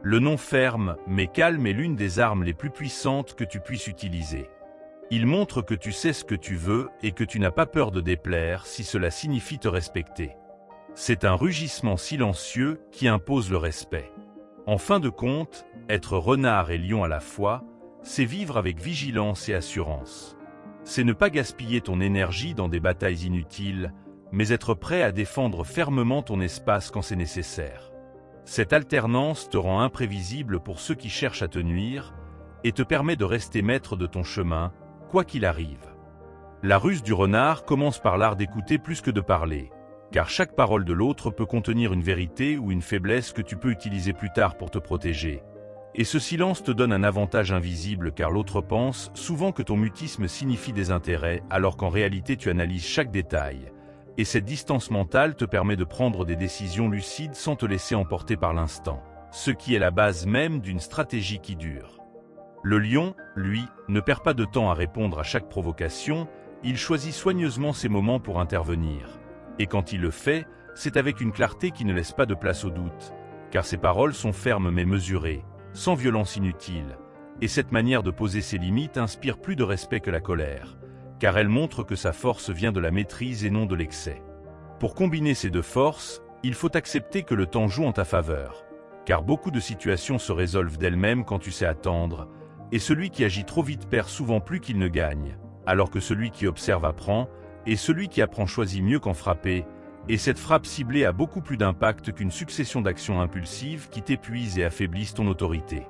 Le non ferme mais calme est l'une des armes les plus puissantes que tu puisses utiliser. Il montre que tu sais ce que tu veux et que tu n'as pas peur de déplaire si cela signifie te respecter. C'est un rugissement silencieux qui impose le respect. En fin de compte, être renard et lion à la fois, c'est vivre avec vigilance et assurance. C'est ne pas gaspiller ton énergie dans des batailles inutiles, mais être prêt à défendre fermement ton espace quand c'est nécessaire. Cette alternance te rend imprévisible pour ceux qui cherchent à te nuire et te permet de rester maître de ton chemin, quoi qu'il arrive. La ruse du renard commence par l'art d'écouter plus que de parler, car chaque parole de l'autre peut contenir une vérité ou une faiblesse que tu peux utiliser plus tard pour te protéger. Et ce silence te donne un avantage invisible car l'autre pense souvent que ton mutisme signifie des intérêts alors qu'en réalité tu analyses chaque détail. Et cette distance mentale te permet de prendre des décisions lucides sans te laisser emporter par l'instant, ce qui est la base même d'une stratégie qui dure. Le lion, lui, ne perd pas de temps à répondre à chaque provocation, il choisit soigneusement ses moments pour intervenir. Et quand il le fait, c'est avec une clarté qui ne laisse pas de place au doute, car ses paroles sont fermes mais mesurées, sans violence inutile, et cette manière de poser ses limites inspire plus de respect que la colère, car elle montre que sa force vient de la maîtrise et non de l'excès. Pour combiner ces deux forces, il faut accepter que le temps joue en ta faveur, car beaucoup de situations se résolvent d'elles-mêmes quand tu sais attendre, et celui qui agit trop vite perd souvent plus qu'il ne gagne, alors que celui qui observe apprend, et celui qui apprend choisit mieux qu'en frapper, et cette frappe ciblée a beaucoup plus d'impact qu'une succession d'actions impulsives qui t'épuisent et affaiblissent ton autorité.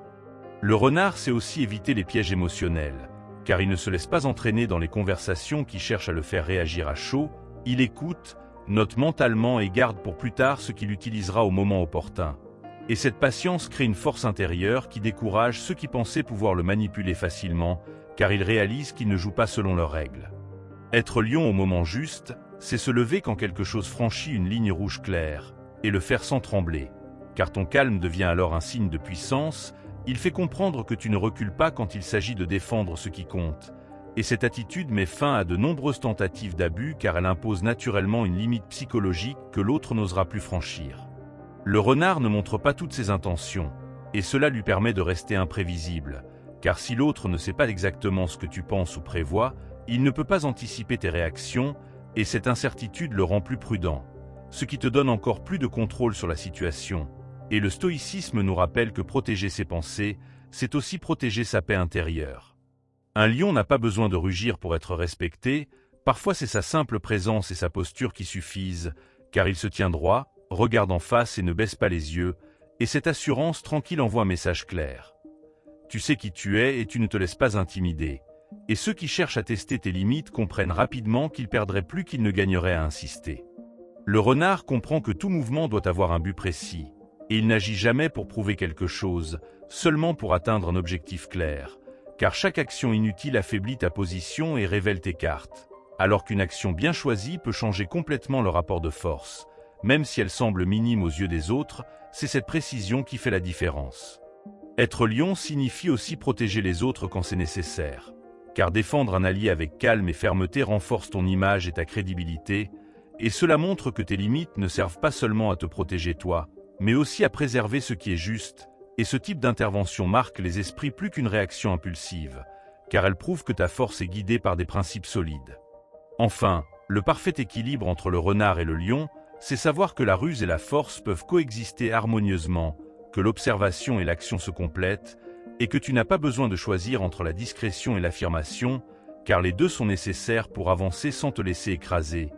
Le renard sait aussi éviter les pièges émotionnels, car il ne se laisse pas entraîner dans les conversations qui cherchent à le faire réagir à chaud, il écoute, note mentalement et garde pour plus tard ce qu'il utilisera au moment opportun. Et cette patience crée une force intérieure qui décourage ceux qui pensaient pouvoir le manipuler facilement, car ils réalisent qu'il ne joue pas selon leurs règles. Être lion au moment juste, c'est se lever quand quelque chose franchit une ligne rouge claire, et le faire sans trembler, car ton calme devient alors un signe de puissance, il fait comprendre que tu ne recules pas quand il s'agit de défendre ce qui compte, et cette attitude met fin à de nombreuses tentatives d'abus car elle impose naturellement une limite psychologique que l'autre n'osera plus franchir. Le renard ne montre pas toutes ses intentions, et cela lui permet de rester imprévisible, car si l'autre ne sait pas exactement ce que tu penses ou prévois, il ne peut pas anticiper tes réactions, et cette incertitude le rend plus prudent, ce qui te donne encore plus de contrôle sur la situation. Et le stoïcisme nous rappelle que protéger ses pensées, c'est aussi protéger sa paix intérieure. Un lion n'a pas besoin de rugir pour être respecté, parfois c'est sa simple présence et sa posture qui suffisent, car il se tient droit, regarde en face et ne baisse pas les yeux, et cette assurance tranquille envoie un message clair. Tu sais qui tu es et tu ne te laisses pas intimider. Et ceux qui cherchent à tester tes limites comprennent rapidement qu'ils perdraient plus qu'ils ne gagneraient à insister. Le renard comprend que tout mouvement doit avoir un but précis, et il n'agit jamais pour prouver quelque chose, seulement pour atteindre un objectif clair, car chaque action inutile affaiblit ta position et révèle tes cartes, alors qu'une action bien choisie peut changer complètement le rapport de force. Même si elle semble minime aux yeux des autres, c'est cette précision qui fait la différence. Être lion signifie aussi protéger les autres quand c'est nécessaire, car défendre un allié avec calme et fermeté renforce ton image et ta crédibilité, et cela montre que tes limites ne servent pas seulement à te protéger toi, mais aussi à préserver ce qui est juste, et ce type d'intervention marque les esprits plus qu'une réaction impulsive, car elle prouve que ta force est guidée par des principes solides. Enfin, le parfait équilibre entre le renard et le lion, c'est savoir que la ruse et la force peuvent coexister harmonieusement, que l'observation et l'action se complètent, et que tu n'as pas besoin de choisir entre la discrétion et l'affirmation, car les deux sont nécessaires pour avancer sans te laisser écraser,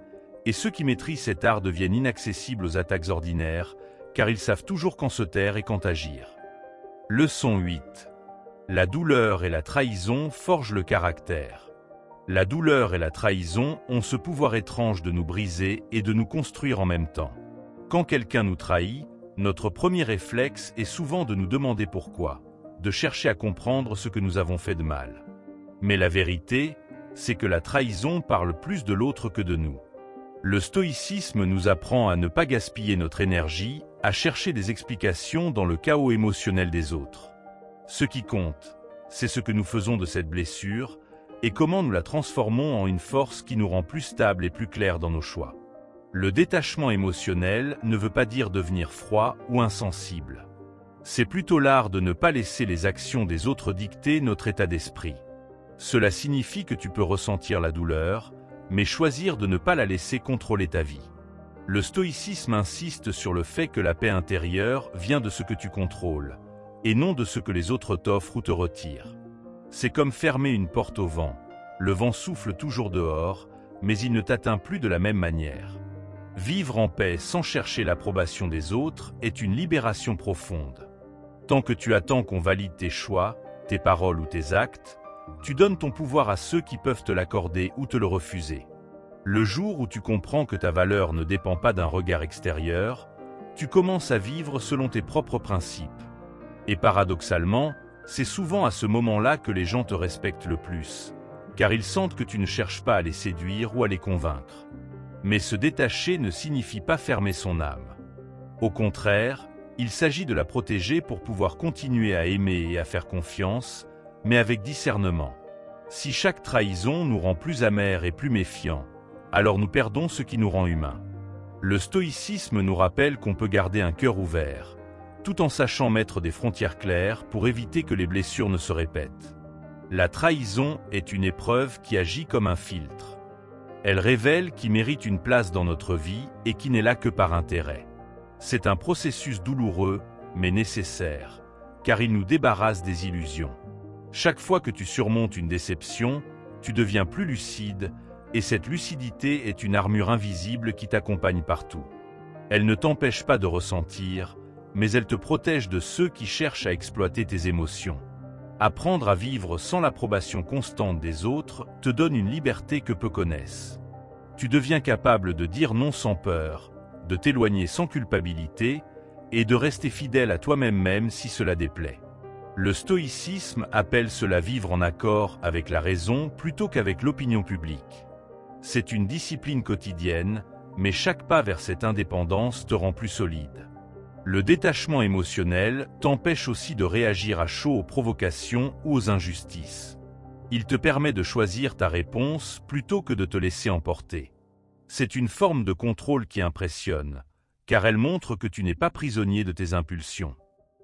et ceux qui maîtrisent cet art deviennent inaccessibles aux attaques ordinaires, car ils savent toujours quand se taire et quand agir. Leçon 8. La douleur et la trahison forgent le caractère. La douleur et la trahison ont ce pouvoir étrange de nous briser et de nous construire en même temps. Quand quelqu'un nous trahit, notre premier réflexe est souvent de nous demander pourquoi, de chercher à comprendre ce que nous avons fait de mal. Mais la vérité, c'est que la trahison parle plus de l'autre que de nous. Le stoïcisme nous apprend à ne pas gaspiller notre énergie, à chercher des explications dans le chaos émotionnel des autres. Ce qui compte, c'est ce que nous faisons de cette blessure et comment nous la transformons en une force qui nous rend plus stables et plus clairs dans nos choix. Le détachement émotionnel ne veut pas dire devenir froid ou insensible. C'est plutôt l'art de ne pas laisser les actions des autres dicter notre état d'esprit. Cela signifie que tu peux ressentir la douleur, mais choisir de ne pas la laisser contrôler ta vie. Le stoïcisme insiste sur le fait que la paix intérieure vient de ce que tu contrôles, et non de ce que les autres t'offrent ou te retirent. C'est comme fermer une porte au vent. Le vent souffle toujours dehors, mais il ne t'atteint plus de la même manière. Vivre en paix sans chercher l'approbation des autres est une libération profonde. Tant que tu attends qu'on valide tes choix, tes paroles ou tes actes, tu donnes ton pouvoir à ceux qui peuvent te l'accorder ou te le refuser. Le jour où tu comprends que ta valeur ne dépend pas d'un regard extérieur, tu commences à vivre selon tes propres principes. Et paradoxalement, c'est souvent à ce moment-là que les gens te respectent le plus, car ils sentent que tu ne cherches pas à les séduire ou à les convaincre. Mais se détacher ne signifie pas fermer son âme. Au contraire, il s'agit de la protéger pour pouvoir continuer à aimer et à faire confiance, mais avec discernement. Si chaque trahison nous rend plus amers et plus méfiants, alors nous perdons ce qui nous rend humains. Le stoïcisme nous rappelle qu'on peut garder un cœur ouvert, tout en sachant mettre des frontières claires pour éviter que les blessures ne se répètent. La trahison est une épreuve qui agit comme un filtre. Elle révèle qui mérite une place dans notre vie et qui n'est là que par intérêt. C'est un processus douloureux, mais nécessaire, car il nous débarrasse des illusions. Chaque fois que tu surmontes une déception, tu deviens plus lucide, et cette lucidité est une armure invisible qui t'accompagne partout. Elle ne t'empêche pas de ressentir, mais elle te protège de ceux qui cherchent à exploiter tes émotions. Apprendre à vivre sans l'approbation constante des autres te donne une liberté que peu connaissent. Tu deviens capable de dire non sans peur, de t'éloigner sans culpabilité et de rester fidèle à toi-même même si cela déplaît. Le stoïcisme appelle cela vivre en accord avec la raison plutôt qu'avec l'opinion publique. C'est une discipline quotidienne, mais chaque pas vers cette indépendance te rend plus solide. Le détachement émotionnel t'empêche aussi de réagir à chaud aux provocations ou aux injustices. Il te permet de choisir ta réponse plutôt que de te laisser emporter. C'est une forme de contrôle qui impressionne, car elle montre que tu n'es pas prisonnier de tes impulsions.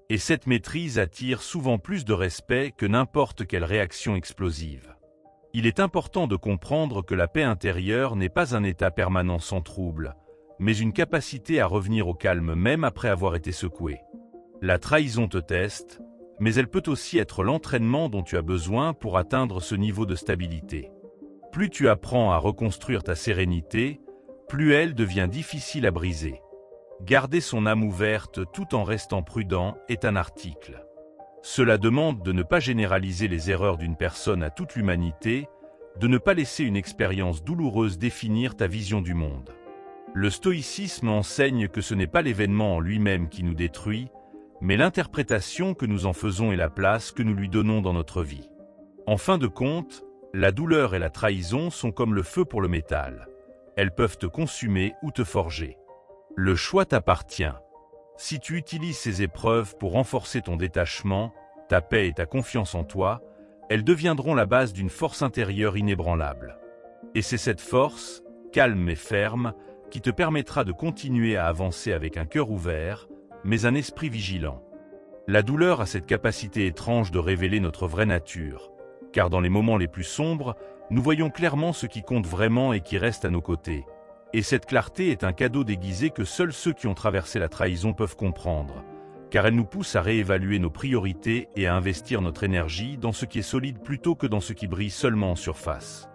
Et cette maîtrise attire souvent plus de respect que n'importe quelle réaction explosive. Il est important de comprendre que la paix intérieure n'est pas un état permanent sans trouble, mais une capacité à revenir au calme même après avoir été secoué. La trahison te teste, mais elle peut aussi être l'entraînement dont tu as besoin pour atteindre ce niveau de stabilité. Plus tu apprends à reconstruire ta sérénité, plus elle devient difficile à briser. Garder son âme ouverte tout en restant prudent est un article. Cela demande de ne pas généraliser les erreurs d'une personne à toute l'humanité, de ne pas laisser une expérience douloureuse définir ta vision du monde. Le stoïcisme enseigne que ce n'est pas l'événement en lui-même qui nous détruit, mais l'interprétation que nous en faisons et la place que nous lui donnons dans notre vie. En fin de compte, la douleur et la trahison sont comme le feu pour le métal. Elles peuvent te consumer ou te forger. Le choix t'appartient. Si tu utilises ces épreuves pour renforcer ton détachement, ta paix et ta confiance en toi, elles deviendront la base d'une force intérieure inébranlable. Et c'est cette force, calme et ferme, qui te permettra de continuer à avancer avec un cœur ouvert, mais un esprit vigilant. La douleur a cette capacité étrange de révéler notre vraie nature, car dans les moments les plus sombres, nous voyons clairement ce qui compte vraiment et qui reste à nos côtés. Et cette clarté est un cadeau déguisé que seuls ceux qui ont traversé la trahison peuvent comprendre, car elle nous pousse à réévaluer nos priorités et à investir notre énergie dans ce qui est solide plutôt que dans ce qui brille seulement en surface.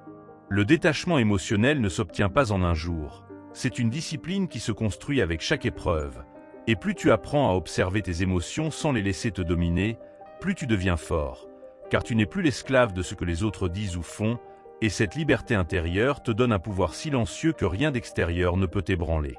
Le détachement émotionnel ne s'obtient pas en un jour, c'est une discipline qui se construit avec chaque épreuve, et plus tu apprends à observer tes émotions sans les laisser te dominer, plus tu deviens fort, car tu n'es plus l'esclave de ce que les autres disent ou font, et cette liberté intérieure te donne un pouvoir silencieux que rien d'extérieur ne peut ébranler.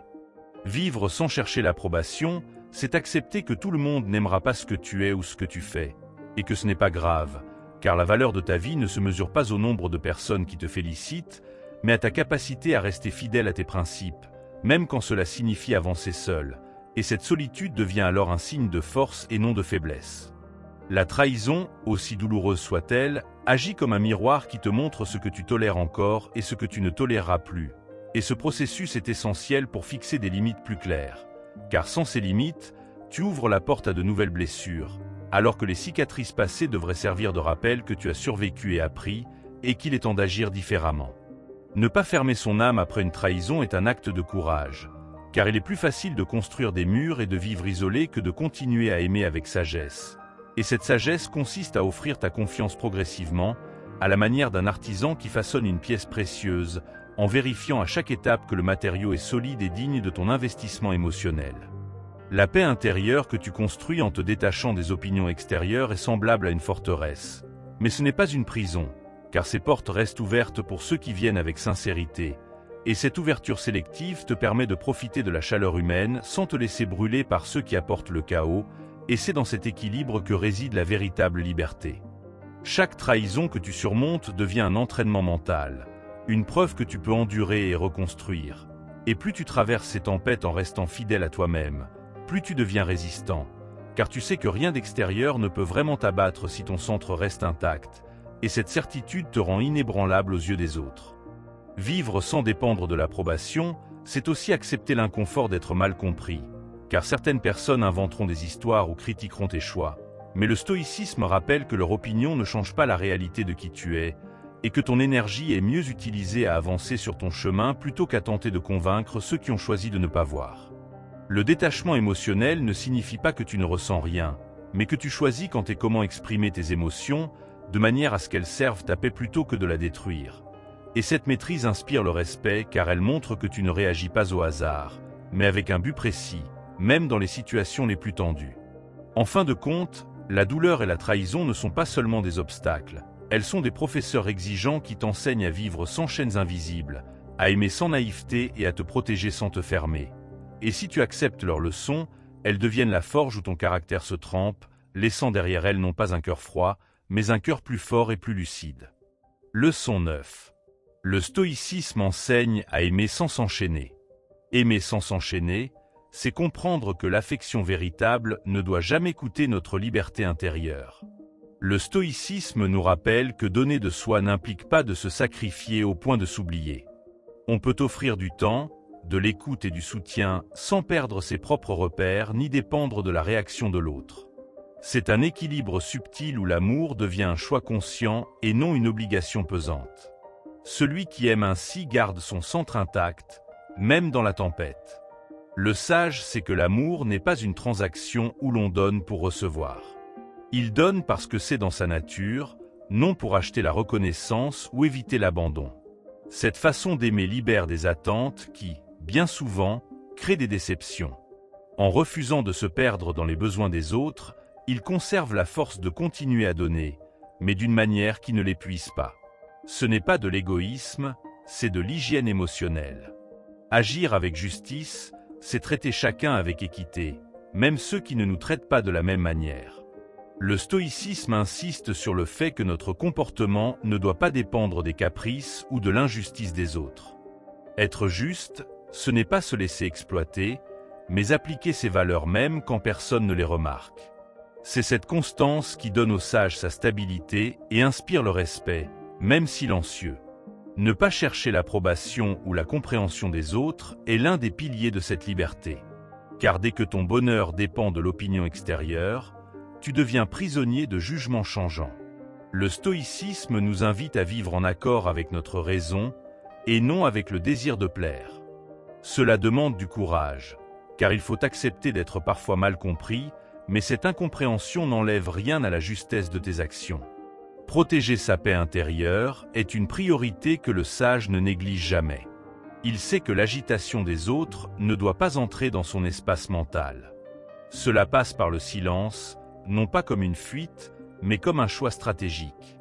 Vivre sans chercher l'approbation, c'est accepter que tout le monde n'aimera pas ce que tu es ou ce que tu fais, et que ce n'est pas grave, car la valeur de ta vie ne se mesure pas au nombre de personnes qui te félicitent, mais à ta capacité à rester fidèle à tes principes, même quand cela signifie avancer seul, et cette solitude devient alors un signe de force et non de faiblesse. La trahison, aussi douloureuse soit-elle, agit comme un miroir qui te montre ce que tu tolères encore et ce que tu ne toléreras plus. Et ce processus est essentiel pour fixer des limites plus claires. Car sans ces limites, tu ouvres la porte à de nouvelles blessures, alors que les cicatrices passées devraient servir de rappel que tu as survécu et appris, et qu'il est temps d'agir différemment. Ne pas fermer son âme après une trahison est un acte de courage, car il est plus facile de construire des murs et de vivre isolé que de continuer à aimer avec sagesse. Et cette sagesse consiste à offrir ta confiance progressivement, à la manière d'un artisan qui façonne une pièce précieuse, en vérifiant à chaque étape que le matériau est solide et digne de ton investissement émotionnel. La paix intérieure que tu construis en te détachant des opinions extérieures est semblable à une forteresse. Mais ce n'est pas une prison, car ces portes restent ouvertes pour ceux qui viennent avec sincérité, et cette ouverture sélective te permet de profiter de la chaleur humaine sans te laisser brûler par ceux qui apportent le chaos, et c'est dans cet équilibre que réside la véritable liberté. Chaque trahison que tu surmontes devient un entraînement mental, une preuve que tu peux endurer et reconstruire. Et plus tu traverses ces tempêtes en restant fidèle à toi-même, plus tu deviens résistant, car tu sais que rien d'extérieur ne peut vraiment t'abattre si ton centre reste intact, et cette certitude te rend inébranlable aux yeux des autres. Vivre sans dépendre de l'approbation, c'est aussi accepter l'inconfort d'être mal compris, car certaines personnes inventeront des histoires ou critiqueront tes choix, mais le stoïcisme rappelle que leur opinion ne change pas la réalité de qui tu es, et que ton énergie est mieux utilisée à avancer sur ton chemin plutôt qu'à tenter de convaincre ceux qui ont choisi de ne pas voir. Le détachement émotionnel ne signifie pas que tu ne ressens rien, mais que tu choisis quand et comment exprimer tes émotions, de manière à ce qu'elles servent ta paix plutôt que de la détruire. Et cette maîtrise inspire le respect car elle montre que tu ne réagis pas au hasard, mais avec un but précis, même dans les situations les plus tendues. En fin de compte, la douleur et la trahison ne sont pas seulement des obstacles, elles sont des professeurs exigeants qui t'enseignent à vivre sans chaînes invisibles, à aimer sans naïveté et à te protéger sans te fermer. Et si tu acceptes leurs leçons, elles deviennent la forge où ton caractère se trempe, laissant derrière elles non pas un cœur froid, mais un cœur plus fort et plus lucide. Leçon 9. Le stoïcisme enseigne à aimer sans s'enchaîner. Aimer sans s'enchaîner, c'est comprendre que l'affection véritable ne doit jamais coûter notre liberté intérieure. Le stoïcisme nous rappelle que donner de soi n'implique pas de se sacrifier au point de s'oublier. On peut offrir du temps, de l'écoute et du soutien sans perdre ses propres repères ni dépendre de la réaction de l'autre. C'est un équilibre subtil où l'amour devient un choix conscient et non une obligation pesante. Celui qui aime ainsi garde son centre intact, même dans la tempête. Le sage sait que l'amour n'est pas une transaction où l'on donne pour recevoir. Il donne parce que c'est dans sa nature, non pour acheter la reconnaissance ou éviter l'abandon. Cette façon d'aimer libère des attentes qui, bien souvent, créent des déceptions. En refusant de se perdre dans les besoins des autres, il conserve la force de continuer à donner, mais d'une manière qui ne l'épuise pas. Ce n'est pas de l'égoïsme, c'est de l'hygiène émotionnelle. Agir avec justice, c'est traiter chacun avec équité, même ceux qui ne nous traitent pas de la même manière. Le stoïcisme insiste sur le fait que notre comportement ne doit pas dépendre des caprices ou de l'injustice des autres. Être juste, ce n'est pas se laisser exploiter, mais appliquer ses valeurs même quand personne ne les remarque. C'est cette constance qui donne au sage sa stabilité et inspire le respect, même silencieux. Ne pas chercher l'approbation ou la compréhension des autres est l'un des piliers de cette liberté. Car dès que ton bonheur dépend de l'opinion extérieure, tu deviens prisonnier de jugements changeants. Le stoïcisme nous invite à vivre en accord avec notre raison et non avec le désir de plaire. Cela demande du courage, car il faut accepter d'être parfois mal compris, mais cette incompréhension n'enlève rien à la justesse de tes actions. Protéger sa paix intérieure est une priorité que le sage ne néglige jamais. Il sait que l'agitation des autres ne doit pas entrer dans son espace mental. Cela passe par le silence, non pas comme une fuite, mais comme un choix stratégique.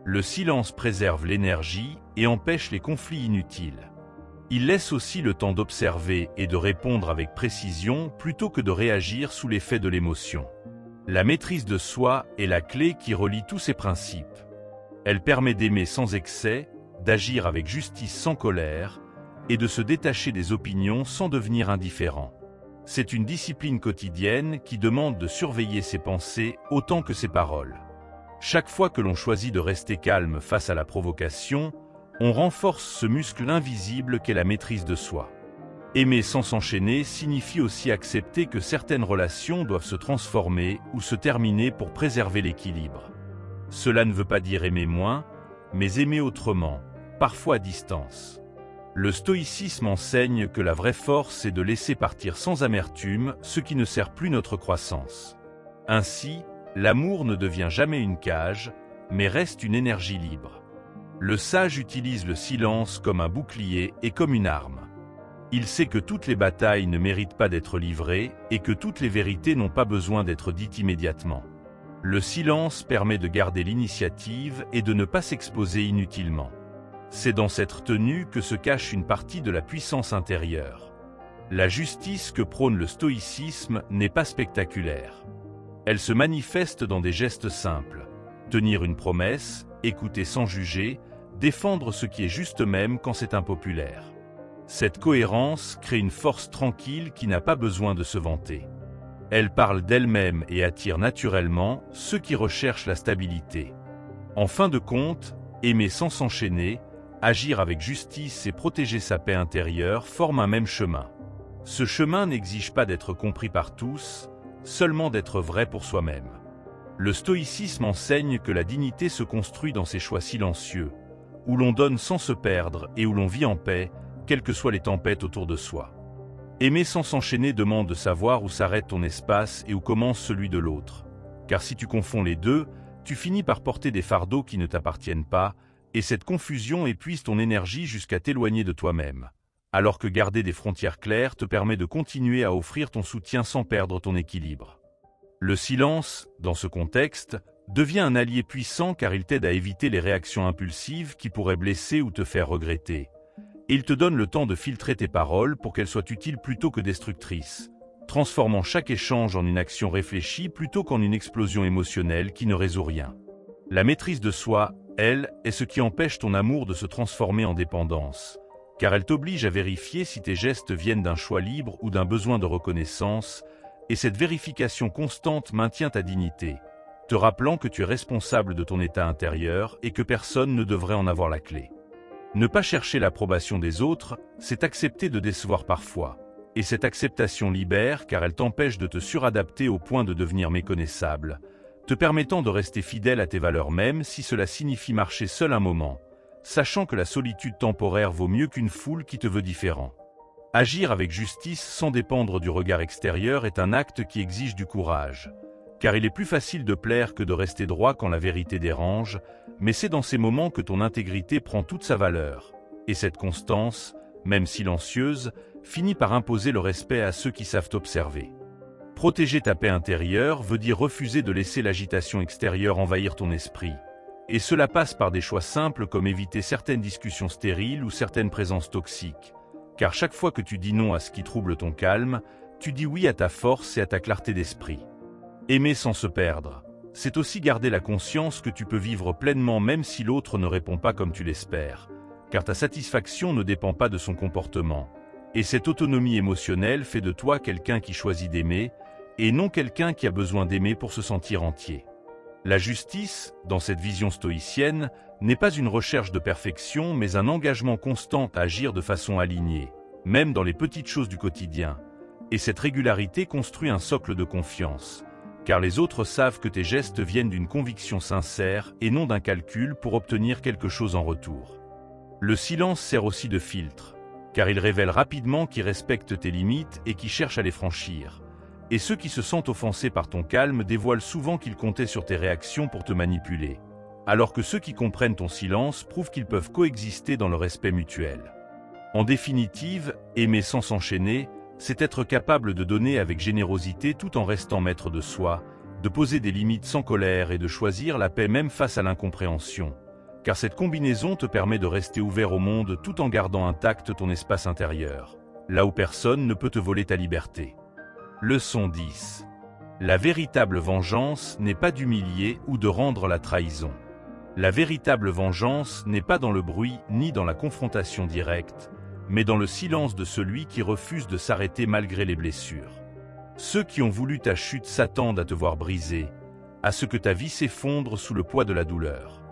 Le silence préserve l'énergie et empêche les conflits inutiles. Il laisse aussi le temps d'observer et de répondre avec précision plutôt que de réagir sous l'effet de l'émotion. La maîtrise de soi est la clé qui relie tous ces principes. Elle permet d'aimer sans excès, d'agir avec justice sans colère et de se détacher des opinions sans devenir indifférent. C'est une discipline quotidienne qui demande de surveiller ses pensées autant que ses paroles. Chaque fois que l'on choisit de rester calme face à la provocation, on renforce ce muscle invisible qu'est la maîtrise de soi. Aimer sans s'enchaîner signifie aussi accepter que certaines relations doivent se transformer ou se terminer pour préserver l'équilibre. Cela ne veut pas dire aimer moins, mais aimer autrement, parfois à distance. Le stoïcisme enseigne que la vraie force est de laisser partir sans amertume ce qui ne sert plus notre croissance. Ainsi, l'amour ne devient jamais une cage, mais reste une énergie libre. Le sage utilise le silence comme un bouclier et comme une arme. Il sait que toutes les batailles ne méritent pas d'être livrées et que toutes les vérités n'ont pas besoin d'être dites immédiatement. Le silence permet de garder l'initiative et de ne pas s'exposer inutilement. C'est dans cette tenue que se cache une partie de la puissance intérieure. La justice que prône le stoïcisme n'est pas spectaculaire. Elle se manifeste dans des gestes simples. Tenir une promesse, écouter sans juger, défendre ce qui est juste même quand c'est impopulaire. Cette cohérence crée une force tranquille qui n'a pas besoin de se vanter. Elles parlent d'elles-mêmes et attirent naturellement ceux qui recherchent la stabilité. En fin de compte, aimer sans s'enchaîner, agir avec justice et protéger sa paix intérieure forment un même chemin. Ce chemin n'exige pas d'être compris par tous, seulement d'être vrai pour soi-même. Le stoïcisme enseigne que la dignité se construit dans ces choix silencieux, où l'on donne sans se perdre et où l'on vit en paix, quelles que soient les tempêtes autour de soi. Aimer sans s'enchaîner demande de savoir où s'arrête ton espace et où commence celui de l'autre. Car si tu confonds les deux, tu finis par porter des fardeaux qui ne t'appartiennent pas, et cette confusion épuise ton énergie jusqu'à t'éloigner de toi-même. Alors que garder des frontières claires te permet de continuer à offrir ton soutien sans perdre ton équilibre. Le silence, dans ce contexte, devient un allié puissant car il t'aide à éviter les réactions impulsives qui pourraient blesser ou te faire regretter. Et il te donne le temps de filtrer tes paroles pour qu'elles soient utiles plutôt que destructrices, transformant chaque échange en une action réfléchie plutôt qu'en une explosion émotionnelle qui ne résout rien. La maîtrise de soi, elle, est ce qui empêche ton amour de se transformer en dépendance, car elle t'oblige à vérifier si tes gestes viennent d'un choix libre ou d'un besoin de reconnaissance, et cette vérification constante maintient ta dignité, te rappelant que tu es responsable de ton état intérieur et que personne ne devrait en avoir la clé. Ne pas chercher l'approbation des autres, c'est accepter de décevoir parfois. Et cette acceptation libère car elle t'empêche de te suradapter au point de devenir méconnaissable, te permettant de rester fidèle à tes valeurs même si cela signifie marcher seul un moment, sachant que la solitude temporaire vaut mieux qu'une foule qui te veut différent. Agir avec justice sans dépendre du regard extérieur est un acte qui exige du courage. Car il est plus facile de plaire que de rester droit quand la vérité dérange, mais c'est dans ces moments que ton intégrité prend toute sa valeur. Et cette constance, même silencieuse, finit par imposer le respect à ceux qui savent t'observer. Protéger ta paix intérieure veut dire refuser de laisser l'agitation extérieure envahir ton esprit. Et cela passe par des choix simples comme éviter certaines discussions stériles ou certaines présences toxiques. Car chaque fois que tu dis non à ce qui trouble ton calme, tu dis oui à ta force et à ta clarté d'esprit. Aimer sans se perdre, c'est aussi garder la conscience que tu peux vivre pleinement même si l'autre ne répond pas comme tu l'espères, car ta satisfaction ne dépend pas de son comportement. Et cette autonomie émotionnelle fait de toi quelqu'un qui choisit d'aimer, et non quelqu'un qui a besoin d'aimer pour se sentir entier. La justice, dans cette vision stoïcienne, n'est pas une recherche de perfection mais un engagement constant à agir de façon alignée, même dans les petites choses du quotidien. Et cette régularité construit un socle de confiance. Car les autres savent que tes gestes viennent d'une conviction sincère et non d'un calcul pour obtenir quelque chose en retour. Le silence sert aussi de filtre, car il révèle rapidement qui respecte tes limites et qui cherche à les franchir. Et ceux qui se sentent offensés par ton calme dévoilent souvent qu'ils comptaient sur tes réactions pour te manipuler, alors que ceux qui comprennent ton silence prouvent qu'ils peuvent coexister dans le respect mutuel. En définitive, aimer sans s'enchaîner, c'est être capable de donner avec générosité tout en restant maître de soi, de poser des limites sans colère et de choisir la paix même face à l'incompréhension. Car cette combinaison te permet de rester ouvert au monde tout en gardant intact ton espace intérieur, là où personne ne peut te voler ta liberté. Leçon 10. La véritable vengeance n'est pas d'humilier ou de rendre la trahison. La véritable vengeance n'est pas dans le bruit ni dans la confrontation directe, mais dans le silence de celui qui refuse de s'arrêter malgré les blessures. Ceux qui ont voulu ta chute s'attendent à te voir briser, à ce que ta vie s'effondre sous le poids de la douleur.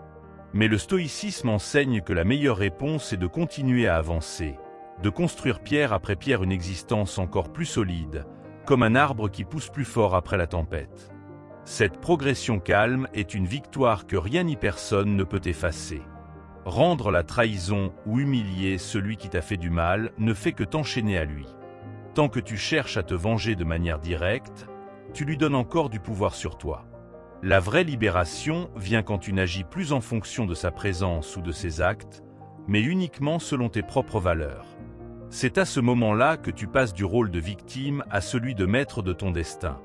Mais le stoïcisme enseigne que la meilleure réponse est de continuer à avancer, de construire pierre après pierre une existence encore plus solide, comme un arbre qui pousse plus fort après la tempête. Cette progression calme est une victoire que rien ni personne ne peut effacer. Rendre la trahison ou humilier celui qui t'a fait du mal ne fait que t'enchaîner à lui. Tant que tu cherches à te venger de manière directe, tu lui donnes encore du pouvoir sur toi. La vraie libération vient quand tu n'agis plus en fonction de sa présence ou de ses actes, mais uniquement selon tes propres valeurs. C'est à ce moment-là que tu passes du rôle de victime à celui de maître de ton destin.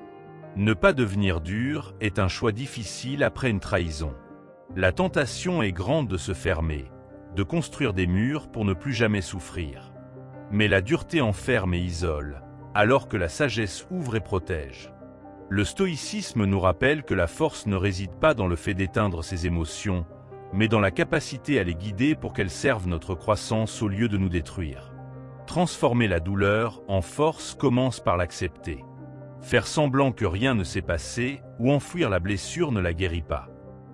Ne pas devenir dur est un choix difficile après une trahison. La tentation est grande de se fermer, de construire des murs pour ne plus jamais souffrir. Mais la dureté enferme et isole, alors que la sagesse ouvre et protège. Le stoïcisme nous rappelle que la force ne réside pas dans le fait d'éteindre ses émotions, mais dans la capacité à les guider pour qu'elles servent notre croissance au lieu de nous détruire. Transformer la douleur en force commence par l'accepter. Faire semblant que rien ne s'est passé ou enfouir la blessure ne la guérit pas.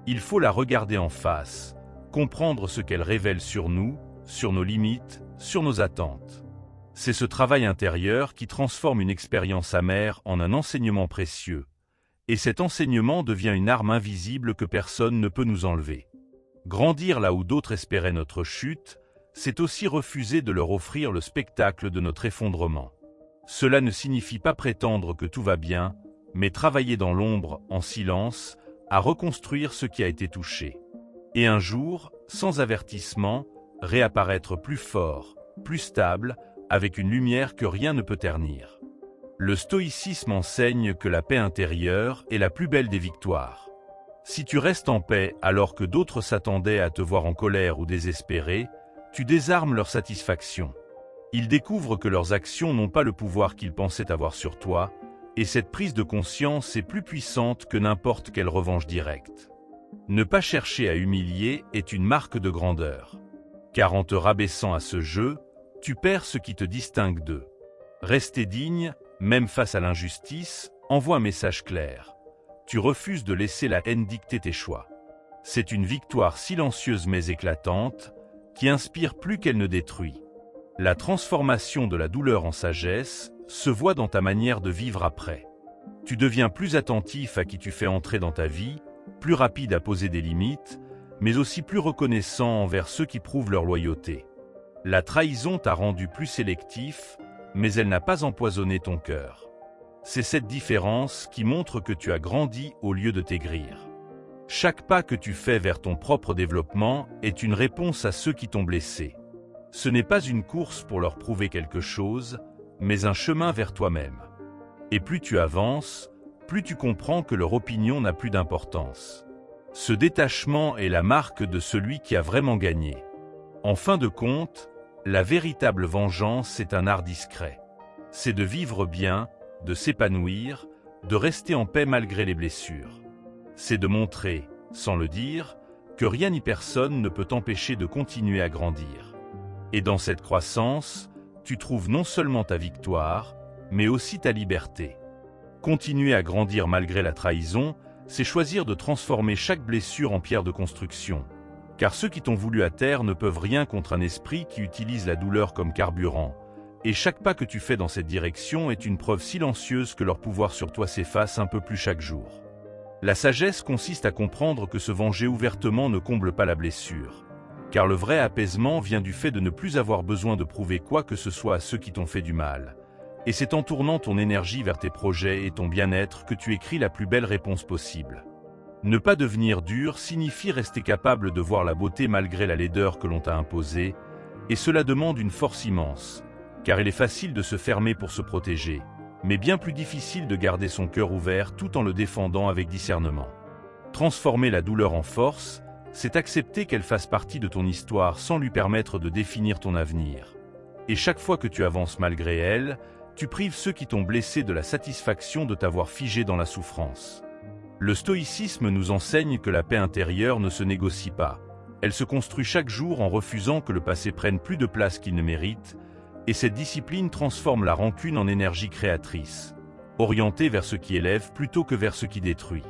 Il faut la regarder en face, comprendre ce qu'elle révèle sur nous, sur nos limites, sur nos attentes. C'est ce travail intérieur qui transforme une expérience amère en un enseignement précieux. Et cet enseignement devient une arme invisible que personne ne peut nous enlever. Grandir là où d'autres espéraient notre chute, c'est aussi refuser de leur offrir le spectacle de notre effondrement. Cela ne signifie pas prétendre que tout va bien, mais travailler dans l'ombre, en silence, à reconstruire ce qui a été touché. Et un jour, sans avertissement, réapparaître plus fort, plus stable, avec une lumière que rien ne peut ternir. Le stoïcisme enseigne que la paix intérieure est la plus belle des victoires. Si tu restes en paix alors que d'autres s'attendaient à te voir en colère ou désespéré, tu désarmes leur satisfaction. Ils découvrent que leurs actions n'ont pas le pouvoir qu'ils pensaient avoir sur toi, et cette prise de conscience est plus puissante que n'importe quelle revanche directe. Ne pas chercher à humilier est une marque de grandeur. Car en te rabaissant à ce jeu, tu perds ce qui te distingue d'eux. Rester digne, même face à l'injustice, envoie un message clair. Tu refuses de laisser la haine dicter tes choix. C'est une victoire silencieuse mais éclatante, qui inspire plus qu'elle ne détruit. La transformation de la douleur en sagesse se voit dans ta manière de vivre après. Tu deviens plus attentif à qui tu fais entrer dans ta vie, plus rapide à poser des limites, mais aussi plus reconnaissant envers ceux qui prouvent leur loyauté. La trahison t'a rendu plus sélectif, mais elle n'a pas empoisonné ton cœur. C'est cette différence qui montre que tu as grandi au lieu de t'aigrir. Chaque pas que tu fais vers ton propre développement est une réponse à ceux qui t'ont blessé. Ce n'est pas une course pour leur prouver quelque chose, mais un chemin vers toi-même. Et plus tu avances, plus tu comprends que leur opinion n'a plus d'importance. Ce détachement est la marque de celui qui a vraiment gagné. En fin de compte, la véritable vengeance est un art discret. C'est de vivre bien, de s'épanouir, de rester en paix malgré les blessures. C'est de montrer, sans le dire, que rien ni personne ne peut t'empêcher de continuer à grandir. Et dans cette croissance, tu trouves non seulement ta victoire, mais aussi ta liberté. Continuer à grandir malgré la trahison, c'est choisir de transformer chaque blessure en pierre de construction. Car ceux qui t'ont voulu à terre ne peuvent rien contre un esprit qui utilise la douleur comme carburant. Et chaque pas que tu fais dans cette direction est une preuve silencieuse que leur pouvoir sur toi s'efface un peu plus chaque jour. La sagesse consiste à comprendre que se venger ouvertement ne comble pas la blessure. Car le vrai apaisement vient du fait de ne plus avoir besoin de prouver quoi que ce soit à ceux qui t'ont fait du mal. Et c'est en tournant ton énergie vers tes projets et ton bien-être que tu écris la plus belle réponse possible. Ne pas devenir dur signifie rester capable de voir la beauté malgré la laideur que l'on t'a imposée, et cela demande une force immense, car il est facile de se fermer pour se protéger, mais bien plus difficile de garder son cœur ouvert tout en le défendant avec discernement. Transformer la douleur en force, c'est accepter qu'elle fasse partie de ton histoire sans lui permettre de définir ton avenir. Et chaque fois que tu avances malgré elle, tu prives ceux qui t'ont blessé de la satisfaction de t'avoir figé dans la souffrance. Le stoïcisme nous enseigne que la paix intérieure ne se négocie pas. Elle se construit chaque jour en refusant que le passé prenne plus de place qu'il ne mérite, et cette discipline transforme la rancune en énergie créatrice, orientée vers ce qui élève plutôt que vers ce qui détruit.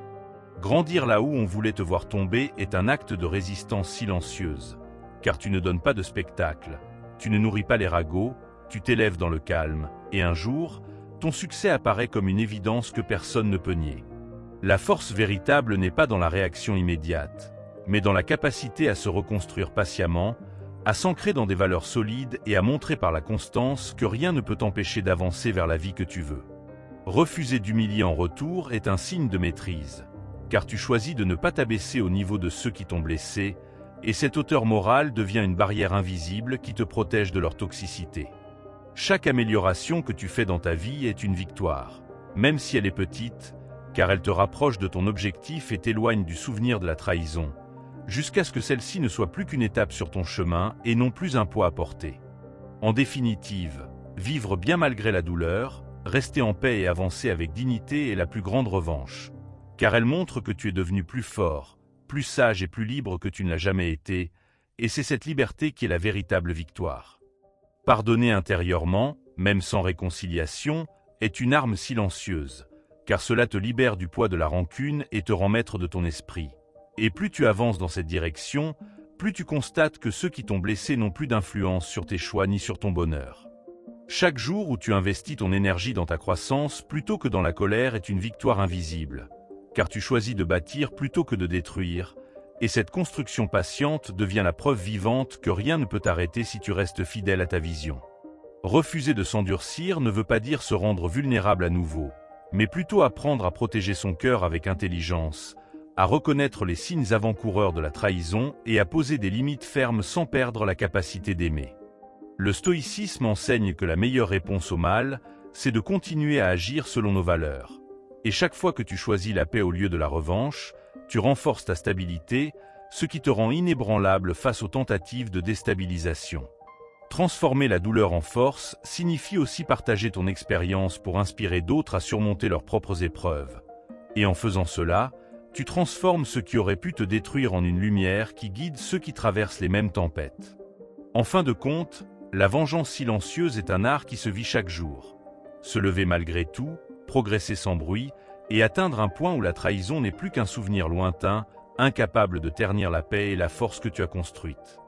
Grandir là où on voulait te voir tomber est un acte de résistance silencieuse, car tu ne donnes pas de spectacle, tu ne nourris pas les ragots, tu t'élèves dans le calme, et un jour, ton succès apparaît comme une évidence que personne ne peut nier. La force véritable n'est pas dans la réaction immédiate, mais dans la capacité à se reconstruire patiemment, à s'ancrer dans des valeurs solides et à montrer par la constance que rien ne peut t'empêcher d'avancer vers la vie que tu veux. Refuser d'humilier en retour est un signe de maîtrise, car tu choisis de ne pas t'abaisser au niveau de ceux qui t'ont blessé, et cette hauteur morale devient une barrière invisible qui te protège de leur toxicité. Chaque amélioration que tu fais dans ta vie est une victoire, même si elle est petite, car elle te rapproche de ton objectif et t'éloigne du souvenir de la trahison, jusqu'à ce que celle-ci ne soit plus qu'une étape sur ton chemin et non plus un poids à porter. En définitive, vivre bien malgré la douleur, rester en paix et avancer avec dignité est la plus grande revanche, car elle montre que tu es devenu plus fort, plus sage et plus libre que tu ne l'as jamais été, et c'est cette liberté qui est la véritable victoire. Pardonner intérieurement, même sans réconciliation, est une arme silencieuse, car cela te libère du poids de la rancune et te rend maître de ton esprit. Et plus tu avances dans cette direction, plus tu constates que ceux qui t'ont blessé n'ont plus d'influence sur tes choix ni sur ton bonheur. Chaque jour où tu investis ton énergie dans ta croissance plutôt que dans la colère est une victoire invisible, car tu choisis de bâtir plutôt que de détruire, et cette construction patiente devient la preuve vivante que rien ne peut t'arrêter si tu restes fidèle à ta vision. Refuser de s'endurcir ne veut pas dire se rendre vulnérable à nouveau, mais plutôt apprendre à protéger son cœur avec intelligence, à reconnaître les signes avant-coureurs de la trahison et à poser des limites fermes sans perdre la capacité d'aimer. Le stoïcisme enseigne que la meilleure réponse au mal, c'est de continuer à agir selon nos valeurs. Et chaque fois que tu choisis la paix au lieu de la revanche, tu renforces ta stabilité, ce qui te rend inébranlable face aux tentatives de déstabilisation. Transformer la douleur en force signifie aussi partager ton expérience pour inspirer d'autres à surmonter leurs propres épreuves. Et en faisant cela, tu transformes ce qui aurait pu te détruire en une lumière qui guide ceux qui traversent les mêmes tempêtes. En fin de compte, la vengeance silencieuse est un art qui se vit chaque jour. Se lever malgré tout, progresser sans bruit, et atteindre un point où la trahison n'est plus qu'un souvenir lointain, incapable de ternir la paix et la force que tu as construite.